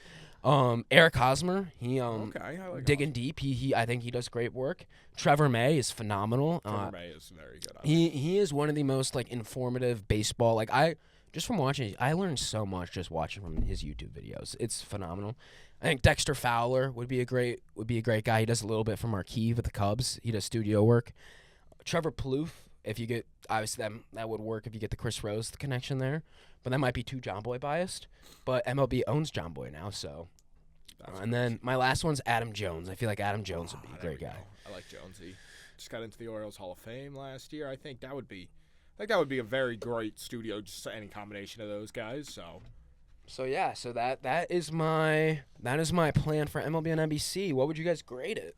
Eric Hosmer, he Okay, I like digging deep. I think he does great work. Trevor May is phenomenal. Trevor May is very good. He is one of the most like informative baseball. Like just from watching, I learned so much just watching from his YouTube videos. It's phenomenal. I think Dexter Fowler would be a great guy. He does a little bit for Marquee with the Cubs. He does studio work. Trevor Plouffe, if you get obviously that would work if you get the Chris Rose connection there, but that might be too John Boy biased. But MLB owns John Boy now, so. And then my last one's Adam Jones. I feel like Adam Jones would be a great guy. I like Jonesy. Just got into the Orioles Hall of Fame last year. I think that would be a very great studio. Just any combination of those guys. So yeah, so that is my plan for MLB and NBC. What would you guys grade it?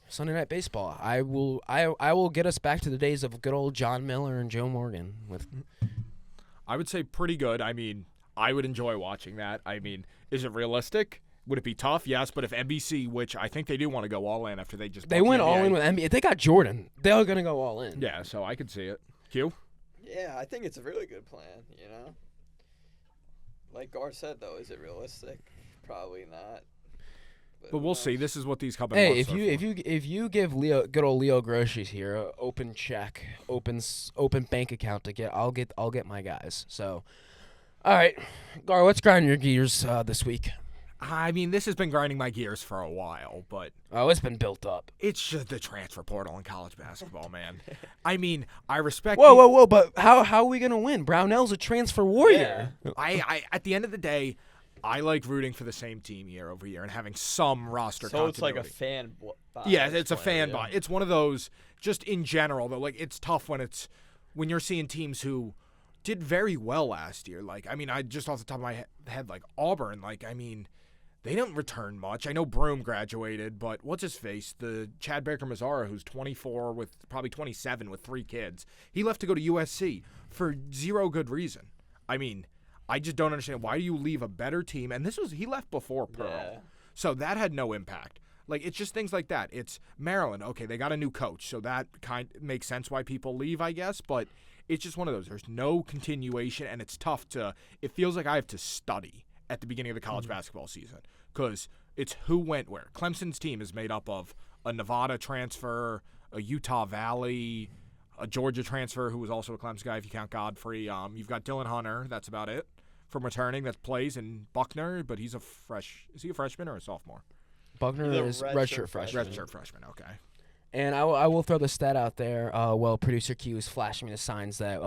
Sunday Night Baseball. I will get us back to the days of good old John Miller and Joe Morgan. I would say pretty good. I mean, I would enjoy watching that. I mean, is it realistic? Would it be tough? Yes, but if NBC, which I think they do want to go all in after they just they went all in with NBA. They got Jordan. They're gonna go all in. Yeah, so I could see it. Q? Yeah, I think it's a really good plan. You know, like Gar said, though, is it realistic? Probably not. But we'll see. This is what these couple. Hey, months if you give good old Leo Groceries here a open check, open bank account to get, I'll get my guys. So, all right, Gar, let's grind your gears this week. I mean, this has been grinding my gears for a while, but it's been built up. it's just the transfer portal in college basketball, man. I mean, I respect. Whoa! But how are we gonna win? Brownell's a transfer warrior. Yeah. I at the end of the day, I like rooting for the same team year over year and having some roster. So continuity. it's like a fan. Yeah, it's a fan buy. It's one of those. Just in general, though, like it's tough when you're seeing teams who did very well last year. Like, I mean, I just off the top of my head, like Auburn. Like, I mean. They didn't return much. I know Broom graduated, but what's his face? The Chad Baker-Mazara, who's 24 with probably 27 with 3 kids. He left to go to USC for zero good reason. I mean, I just don't understand. Why do you leave a better team? And he left before Pearl. Yeah. So that had no impact. Like, it's just things like that. It's Maryland. Okay, they got a new coach, so that kind of makes sense why people leave, I guess. But it's just one of those. There's no continuation, and it's tough it feels like I have to study at the beginning of the college basketball season because it's who went where. Clemson's team is made up of a Nevada transfer, a Utah Valley, a Georgia transfer who was also a Clemson guy if you count Godfrey. You've got Dylan Hunter, that's about it, from returning that plays, and Buckner, but he's is he a freshman or a sophomore? Buckner is redshirt freshman. Redshirt freshman, okay. And I will throw the stat out there. Producer Q is flashing me the signs that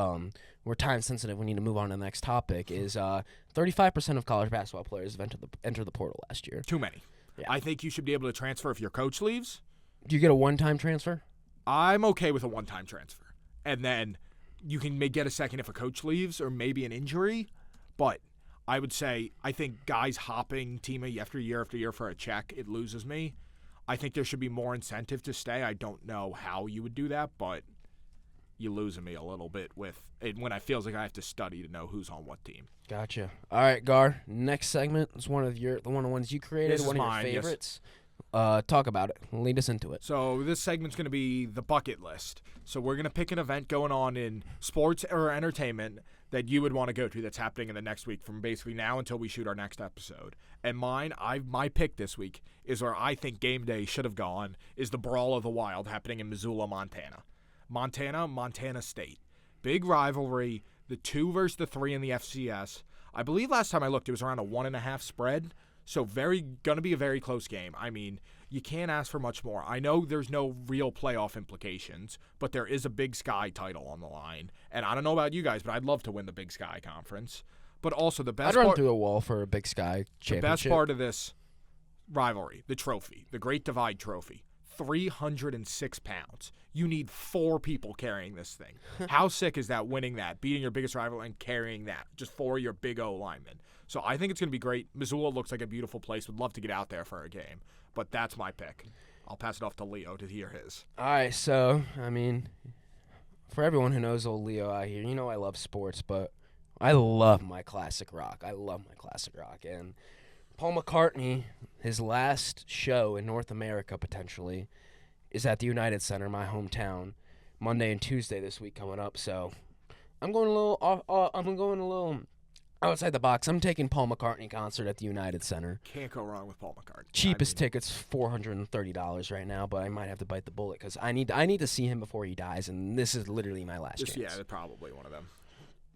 we're time sensitive. We need to move on to the next topic. Is 35% of college basketball players have entered the portal last year. Too many. Yeah. I think you should be able to transfer if your coach leaves. Do you get a one-time transfer? I'm okay with a one-time transfer, and then you can get a second if a coach leaves or maybe an injury. But I would say I think guys hopping team after year for a check, it loses me. I think there should be more incentive to stay. I don't know how you would do that, but you losing me a little bit with it when I feels like I have to study to know who's on what team. Gotcha. All right, Gar. Next segment is one of the ones you created, one of your favorites. Yes. Talk about it. Lead us into it. So this segment's going to be the bucket list. So we're going to pick an event going on in sports or entertainment that you would want to go to that's happening in the next week from basically now until we shoot our next episode. And my pick this week is where I think game day should have gone is the Brawl of the Wild happening in Missoula, Montana. Montana State. Big rivalry, the 2 versus the 3 in the FCS. I believe last time I looked it was around a 1.5 spread. So going to be a very close game. I mean, you can't ask for much more. I know there's no real playoff implications, but there is a Big Sky title on the line. And I don't know about you guys, but I'd love to win the Big Sky Conference. But also the best I'd run through a wall for a Big Sky championship. The best part of this rivalry, the trophy, the Great Divide Trophy, 306 pounds. You need 4 people carrying this thing. How sick is that, winning that, beating your biggest rival and carrying that, just 4 your big O linemen? So I think it's going to be great. Missoula looks like a beautiful place. Would love to get out there for a game. But that's my pick. I'll pass it off to Leo to hear his. All right, so, I mean, for everyone who knows old Leo out here, you know I love sports, but I love my classic rock. And Paul McCartney, his last show in North America potentially, is at the United Center, my hometown, Monday and Tuesday this week coming up. So I'm going a little outside the box. I'm taking Paul McCartney concert at the United Center. Can't go wrong with Paul McCartney. Cheapest tickets $430 right now, but I might have to bite the bullet because I need to see him before he dies, and this is literally my last chance. Yeah, probably one of them.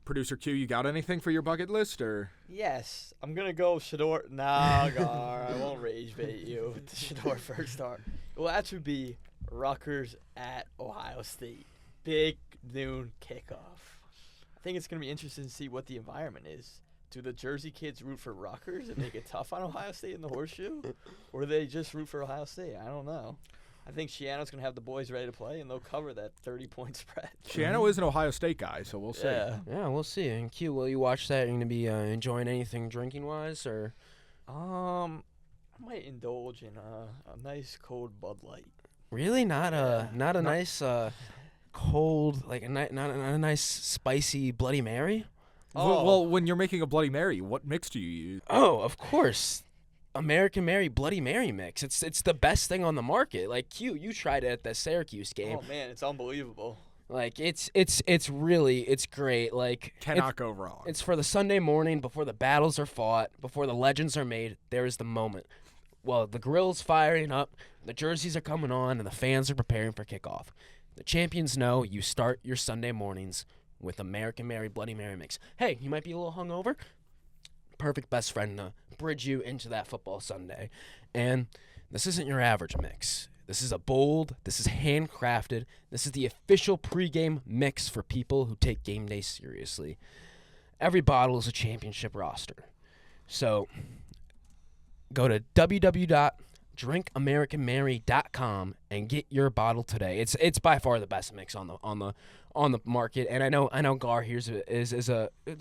Producer Q, you got anything for your bucket list, or? Yes, I'm gonna go Shedeur. Nah, Gar, I won't rage bait you with the Shedeur first start. It will actually be Rutgers at Ohio State. Big noon kickoff. I think it's gonna be interesting to see what the environment is. Do the Jersey kids root for Rutgers and make it tough on Ohio State in the horseshoe, or do they just root for Ohio State? I don't know. I think Shiano's going to have the boys ready to play, and they'll cover that 30-point spread. Shiano is an Ohio State guy, so we'll see. Yeah, we'll see. And Q, will you watch that? Are you going to be enjoying anything drinking-wise? Or? I might indulge in a nice cold Bud Light. Really? Not a nice cold, like not a nice spicy Bloody Mary? Oh. Well, when you're making a Bloody Mary, what mix do you use? Oh, of course. American Mary Bloody Mary mix. It's the best thing on the market. Like Q, you tried it at the Syracuse game. Oh man, it's unbelievable. Like it's great. Like cannot go wrong. It's for the Sunday morning before the battles are fought, before the legends are made. There is the moment. Well, the grill's firing up, the jerseys are coming on, and the fans are preparing for kickoff. The champions know you start your Sunday mornings with American Mary Bloody Mary mix. Hey, you might be a little hungover. perfect best friend to bridge you into that football Sunday. And this isn't your average mix. This is this is handcrafted. This is the official pregame mix for people who take game day seriously. Every bottle is a championship roster. So go to www.drinkamericanmary.com and get your bottle today. It's by far the best mix on the market. And I know Gar here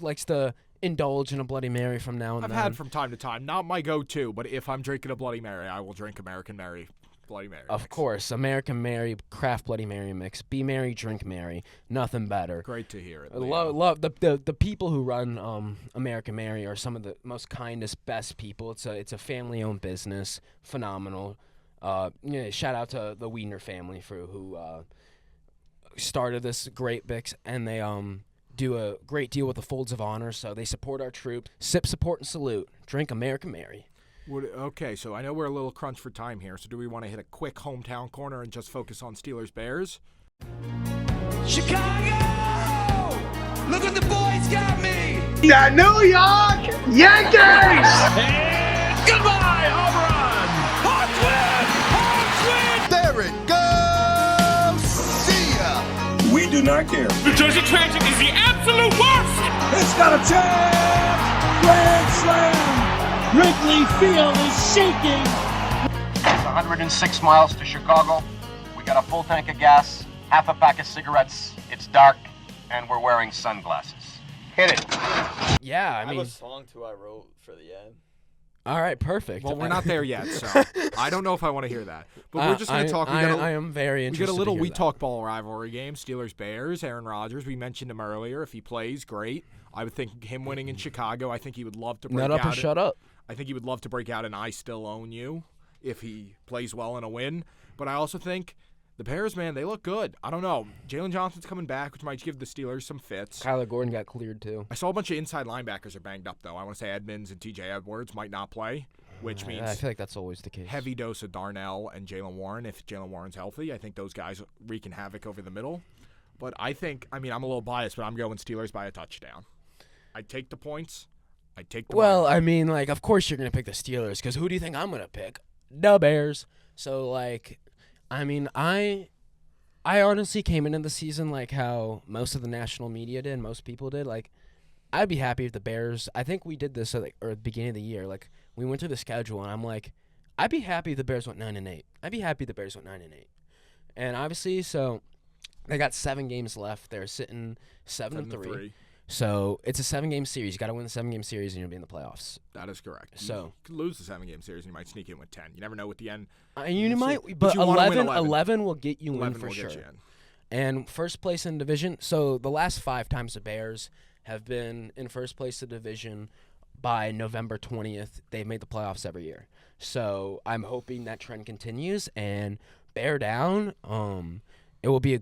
likes to indulge in a Bloody Mary from now and then. I've had from time to time. Not my go-to, but if I'm drinking a Bloody Mary, I will drink American Mary Bloody Mary. Of course, American Mary craft Bloody Mary mix. Be merry, drink merry. Nothing better. Great to hear it. Love the people who run American Mary are some of the most kindest, best people. It's a family-owned business. Phenomenal. Shout out to the Wiener family who started this great mix, and they do a great deal with the Folds of Honor. So they support our troops. Sip, support, and salute. Drink American Mary. Okay, so I know we're a little crunch for time here, so do we want to hit a quick hometown corner and just focus on Steelers-Bears? Chicago! Look what the boys got me! The New York Yankees! And goodbye, home run! Home win! Home win! There it goes! See ya! We do not care. The Jersey Transit is the absolute worst! It's got a chance! Grand slam! Wrigley Field is shaking. It's 106 miles to Chicago. We got a full tank of gas, half a pack of cigarettes. It's dark, and we're wearing sunglasses. Hit it. Yeah, I have a song too I wrote for the end. All right, perfect. Well, we're not there yet, so I don't know if I want to hear that. But we're just going to talk. I am very interested. We got a little to hear We that. Talk Ball rivalry game. Steelers-Bears. Aaron Rodgers. We mentioned him earlier. If he plays, great. I would think him winning in Chicago. I think he would love to break Nut up out. or shut up. I think he would love to break out and I still own you if he plays well in a win. But I also think the Bears, man, they look good. I don't know. Jalen Johnson's coming back, which might give the Steelers some fits. Kyler Gordon got cleared too. I saw a bunch of inside linebackers are banged up, though. I want to say Edmonds and T.J. Edwards might not play, which means I feel like that's always the case. heavy dose of Darnell and Jalen Warren. If Jalen Warren's healthy, I think those guys wreaking havoc over the middle. But I'm a little biased, but I'm going Steelers by a touchdown. I take the points. I take the Well, money. I mean, like, of course you're going to pick the Steelers because who do you think I'm going to pick? The Bears. So, like, I mean, I honestly came into the season like how most of the national media did, most people did. Like, I'd be happy if the Bears, I think we did this at the beginning of the year. Like, we went through the schedule, and I'm like, I'd be happy if the Bears went 9-8. I'd be happy if the Bears went 9-8. And obviously, so they got 7 games left. They're sitting 7-3. So it's a 7-game series. You got to win the 7-game series, and you'll be in the playoffs. That is correct. So you could lose the 7-game series, and you might sneak in with 10. You never know at the end. You might, but you wanna win 11 will get you in 11 for will sure. get you in. And first place in division. So the last 5 times the Bears have been in first place of division by November 20th. They've made the playoffs every year. So I'm hoping that trend continues and bear down. It will be a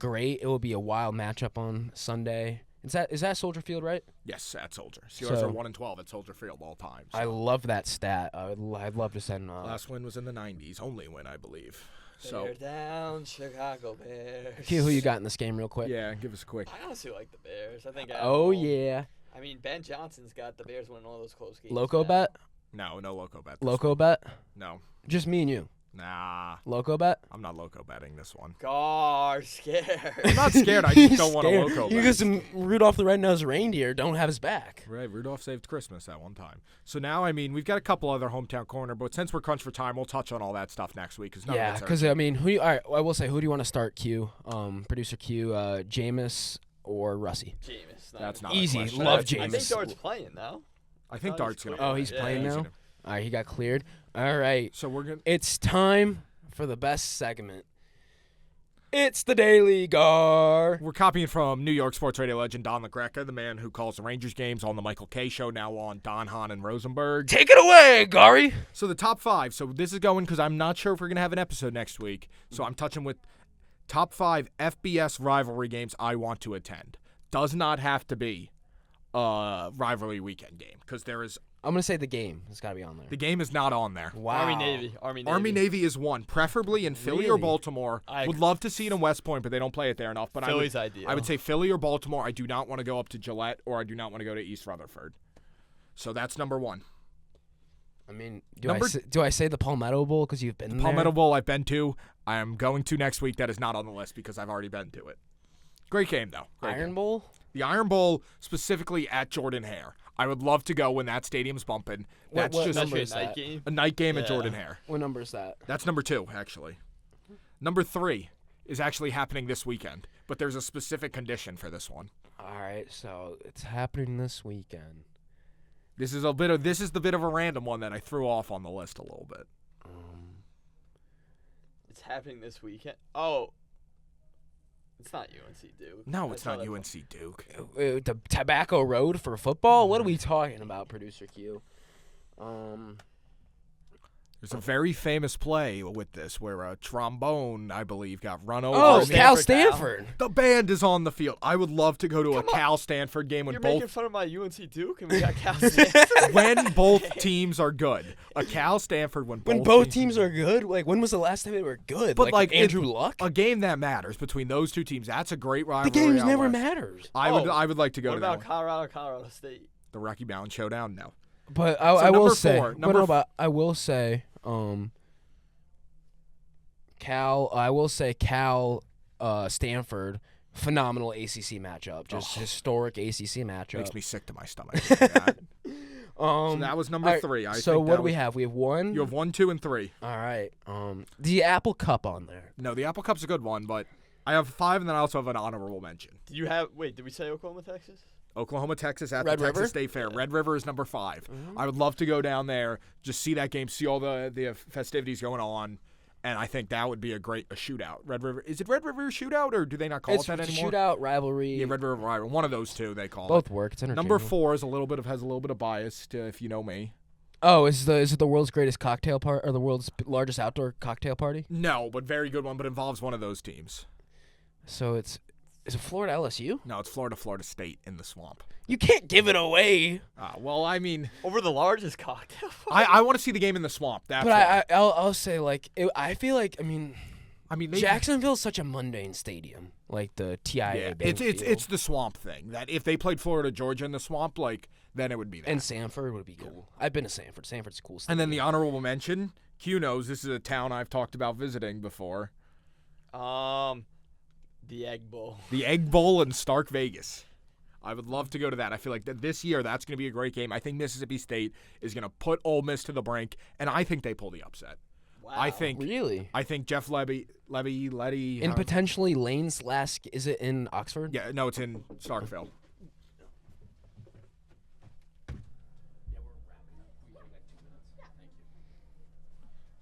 wild matchup on Sunday. Is that Soldier Field, right? Yes, at Soldier. Steelers are 1-12 at Soldier Field all time. So. I love that stat. I'd love to send. Last win was in the 90s. Only win, I believe. Bear down, Chicago Bears. Q, who you got in this game real quick? Yeah, give us a quick. I honestly like the Bears. I think. Yeah. I mean, Ben Johnson's got the Bears winning all those close games. Loco bet? No loco bet. Loco bet? No. Just me and you. Nah. Loco bet? I'm not loco betting this one. Gar scared. I'm not scared. I just don't want to loco bet. You get some Rudolph the Red-Nosed Reindeer. Don't have his back. Right. Rudolph saved Christmas at one time. So now, I mean, we've got a couple other hometown corner, but since we're crunched for time, we'll touch on all that stuff next week. Yeah, because, I mean, all right, I will say, who do you want to start, Q? Producer Q, Jameis or Russie? Jameis. That's not easy. a question. Love I Jameis. think Dart's playing now. I think Dart's going to Oh, he's playing now? All right, he got cleared. All right. So we're going to... It's time for the best segment. It's the Daily Gar. We're copying from New York sports radio legend Don LaGreca, the man who calls the Rangers games on the Michael Kay Show, now on Don Hahn and Rosenberg. Take it away, Gary. So the top 5. So this is going because I'm not sure if we're going to have an episode next week. So I'm touching with top 5 FBS rivalry games I want to attend. Does not have to be a rivalry weekend game because there is... I'm going to say the game. It's got to be on there. The game is not on there. Wow. Army-Navy is one, preferably in Philly or Baltimore. Would love to see it in West Point, but they don't play it there enough. But Philly's ideal. I would say Philly or Baltimore. I do not want to go up to Gillette, or I do not want to go to East Rutherford. So that's number 1. I mean, do I say the Palmetto Bowl because you've been there? Palmetto Bowl I've been to. I am going to next week. That is not on the list because I've already been to it. Great game, though. Iron Bowl? The Iron Bowl, specifically at Jordan-Hare. I would love to go when that stadium's bumping. That's what just number is that? a night game at Jordan-Hare. What number is that? That's number 2, actually. Number 3 is actually happening this weekend, but there's a specific condition for this one. All right, so it's happening this weekend. This is the bit of a random one that I threw off on the list a little bit. It's happening this weekend. Oh, it's not UNC Duke. No, it's not UNC Duke. The Tobacco Road for football? What are we talking about, Producer Q? There's a very famous play with this where a trombone, I believe, got run over. Oh, Cal Stanford. The band is on the field. I would love to go to a Cal Stanford game when You're both making fun of my UNC Duke, and we got Cal Stanford. when both teams are good. A Cal Stanford when both teams are good. Like when was the last time they were good? But like Andrew Luck. A game that matters between those two teams. That's a great rivalry. The games never matters. I would like to go to that. What about Colorado State? The Rocky Mountain Showdown? No. But I will say, Cal Stanford, phenomenal ACC matchup, just historic ACC matchup. Makes me sick to my stomach. So that was number 3. So what do we have? We have 1. You have 1, 2, and 3. All right. The Apple Cup on there. No, the Apple Cup's a good one, but I have 5, and then I also have an honorable mention. Did we say Oklahoma, Texas? Oklahoma, Texas at Red the River? Texas State Fair. Red River is number 5. I would love to go down there, just see that game, see all the festivities going on, and I think that would be a shootout. Red River, is it Red River shootout, or do they not call it that anymore? Shootout, rivalry. Yeah, Red River rivalry. One of those two they call Both it. work. It's Number 4 is has a little bit of bias, if you know me. Oh, is it the world's greatest cocktail party or the world's largest outdoor cocktail party? No, but very good one, but involves one of those teams. So is it Florida LSU? No, it's Florida State in the swamp. You can't give it away. Well, I mean, over the largest cocktail party. I want to see the game in the swamp. That's but I'll say I feel like maybe Jacksonville's such a mundane stadium, like the TIAA. Yeah, it's the swamp thing. That if they played Florida Georgia in the swamp, then it would be that. And Sanford would be cool. I've been to Sanford. Sanford's a cool stadium. And then the honorable mention, Q knows this is a town I've talked about visiting before. The Egg Bowl. The Egg Bowl in Stark Vegas. I would love to go to that. I feel like this year that's going to be a great game. I think Mississippi State is going to put Ole Miss to the brink, and I think they pull the upset. Wow. Really? I think Jeff Letty. And potentially Lane's last. Is it in Oxford? Yeah, no, it's in Starkville.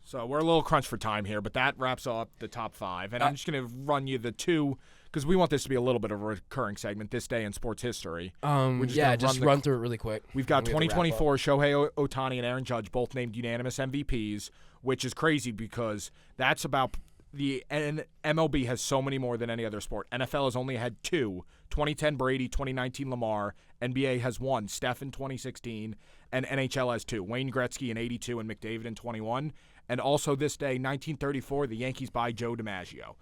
So we're a little crunched for time here, but that wraps up the top 5. And I'm just going to run you the 2, because we want this to be a little bit of a recurring segment, This Day in Sports History. Just run through it really quick. We've got 2024, Shohei Ohtani and Aaron Judge both named unanimous MVPs, which is crazy because that's about MLB has so many more than any other sport. NFL has only had 2, 2010 Brady, 2019 Lamar. NBA has 1, Steph in 2016, and NHL has 2, Wayne Gretzky in 82 and McDavid in 21. And also this day, 1934, the Yankees buy Joe DiMaggio.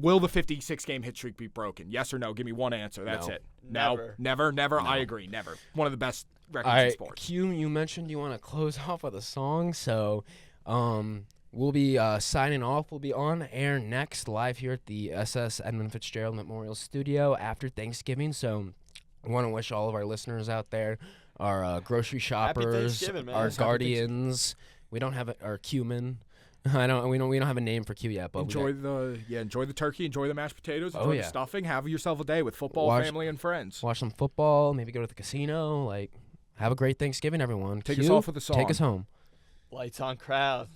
Will the 56-game hit streak be broken? Yes or no? Give me one answer. That's it. Never. Never. No. I agree. Never. One of the best records in sports. Q, you mentioned you want to close off with a song, so we'll be signing off. We'll be on air next, live here at the SS Edmund Fitzgerald Memorial Studio after Thanksgiving. So I want to wish all of our listeners out there, our grocery shoppers, our guardians. We don't have our Q-men. We don't have a name for Q yet, but enjoy the turkey, enjoy the mashed potatoes, enjoy the stuffing. Have yourself a day with football, family, and friends. Watch some football. Maybe go to the casino. Have a great Thanksgiving, everyone. Take us off with a song. Take us home. Lights on, crowd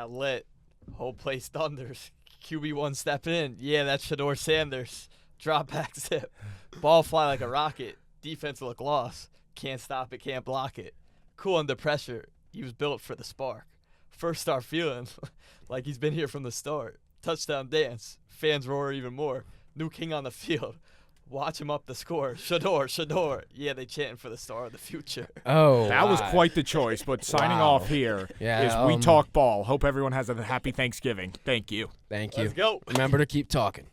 lit, whole place thunders. QB1 step in. Yeah, that's Shedeur Sanders. Drop back zip. Ball fly like a rocket. Defense look lost. Can't stop it, can't block it. Cool under pressure. He was built for the spark. First start feeling like he's been here from the start. Touchdown dance. Fans roar even more. New king on the field. Watch him up the score. Shedeur. Yeah, they chanting for the star of the future. Oh, that was quite the choice. But signing off here is We Talk Ball. Hope everyone has a happy Thanksgiving. Thank you. Thank you. Let's go. Remember to keep talking.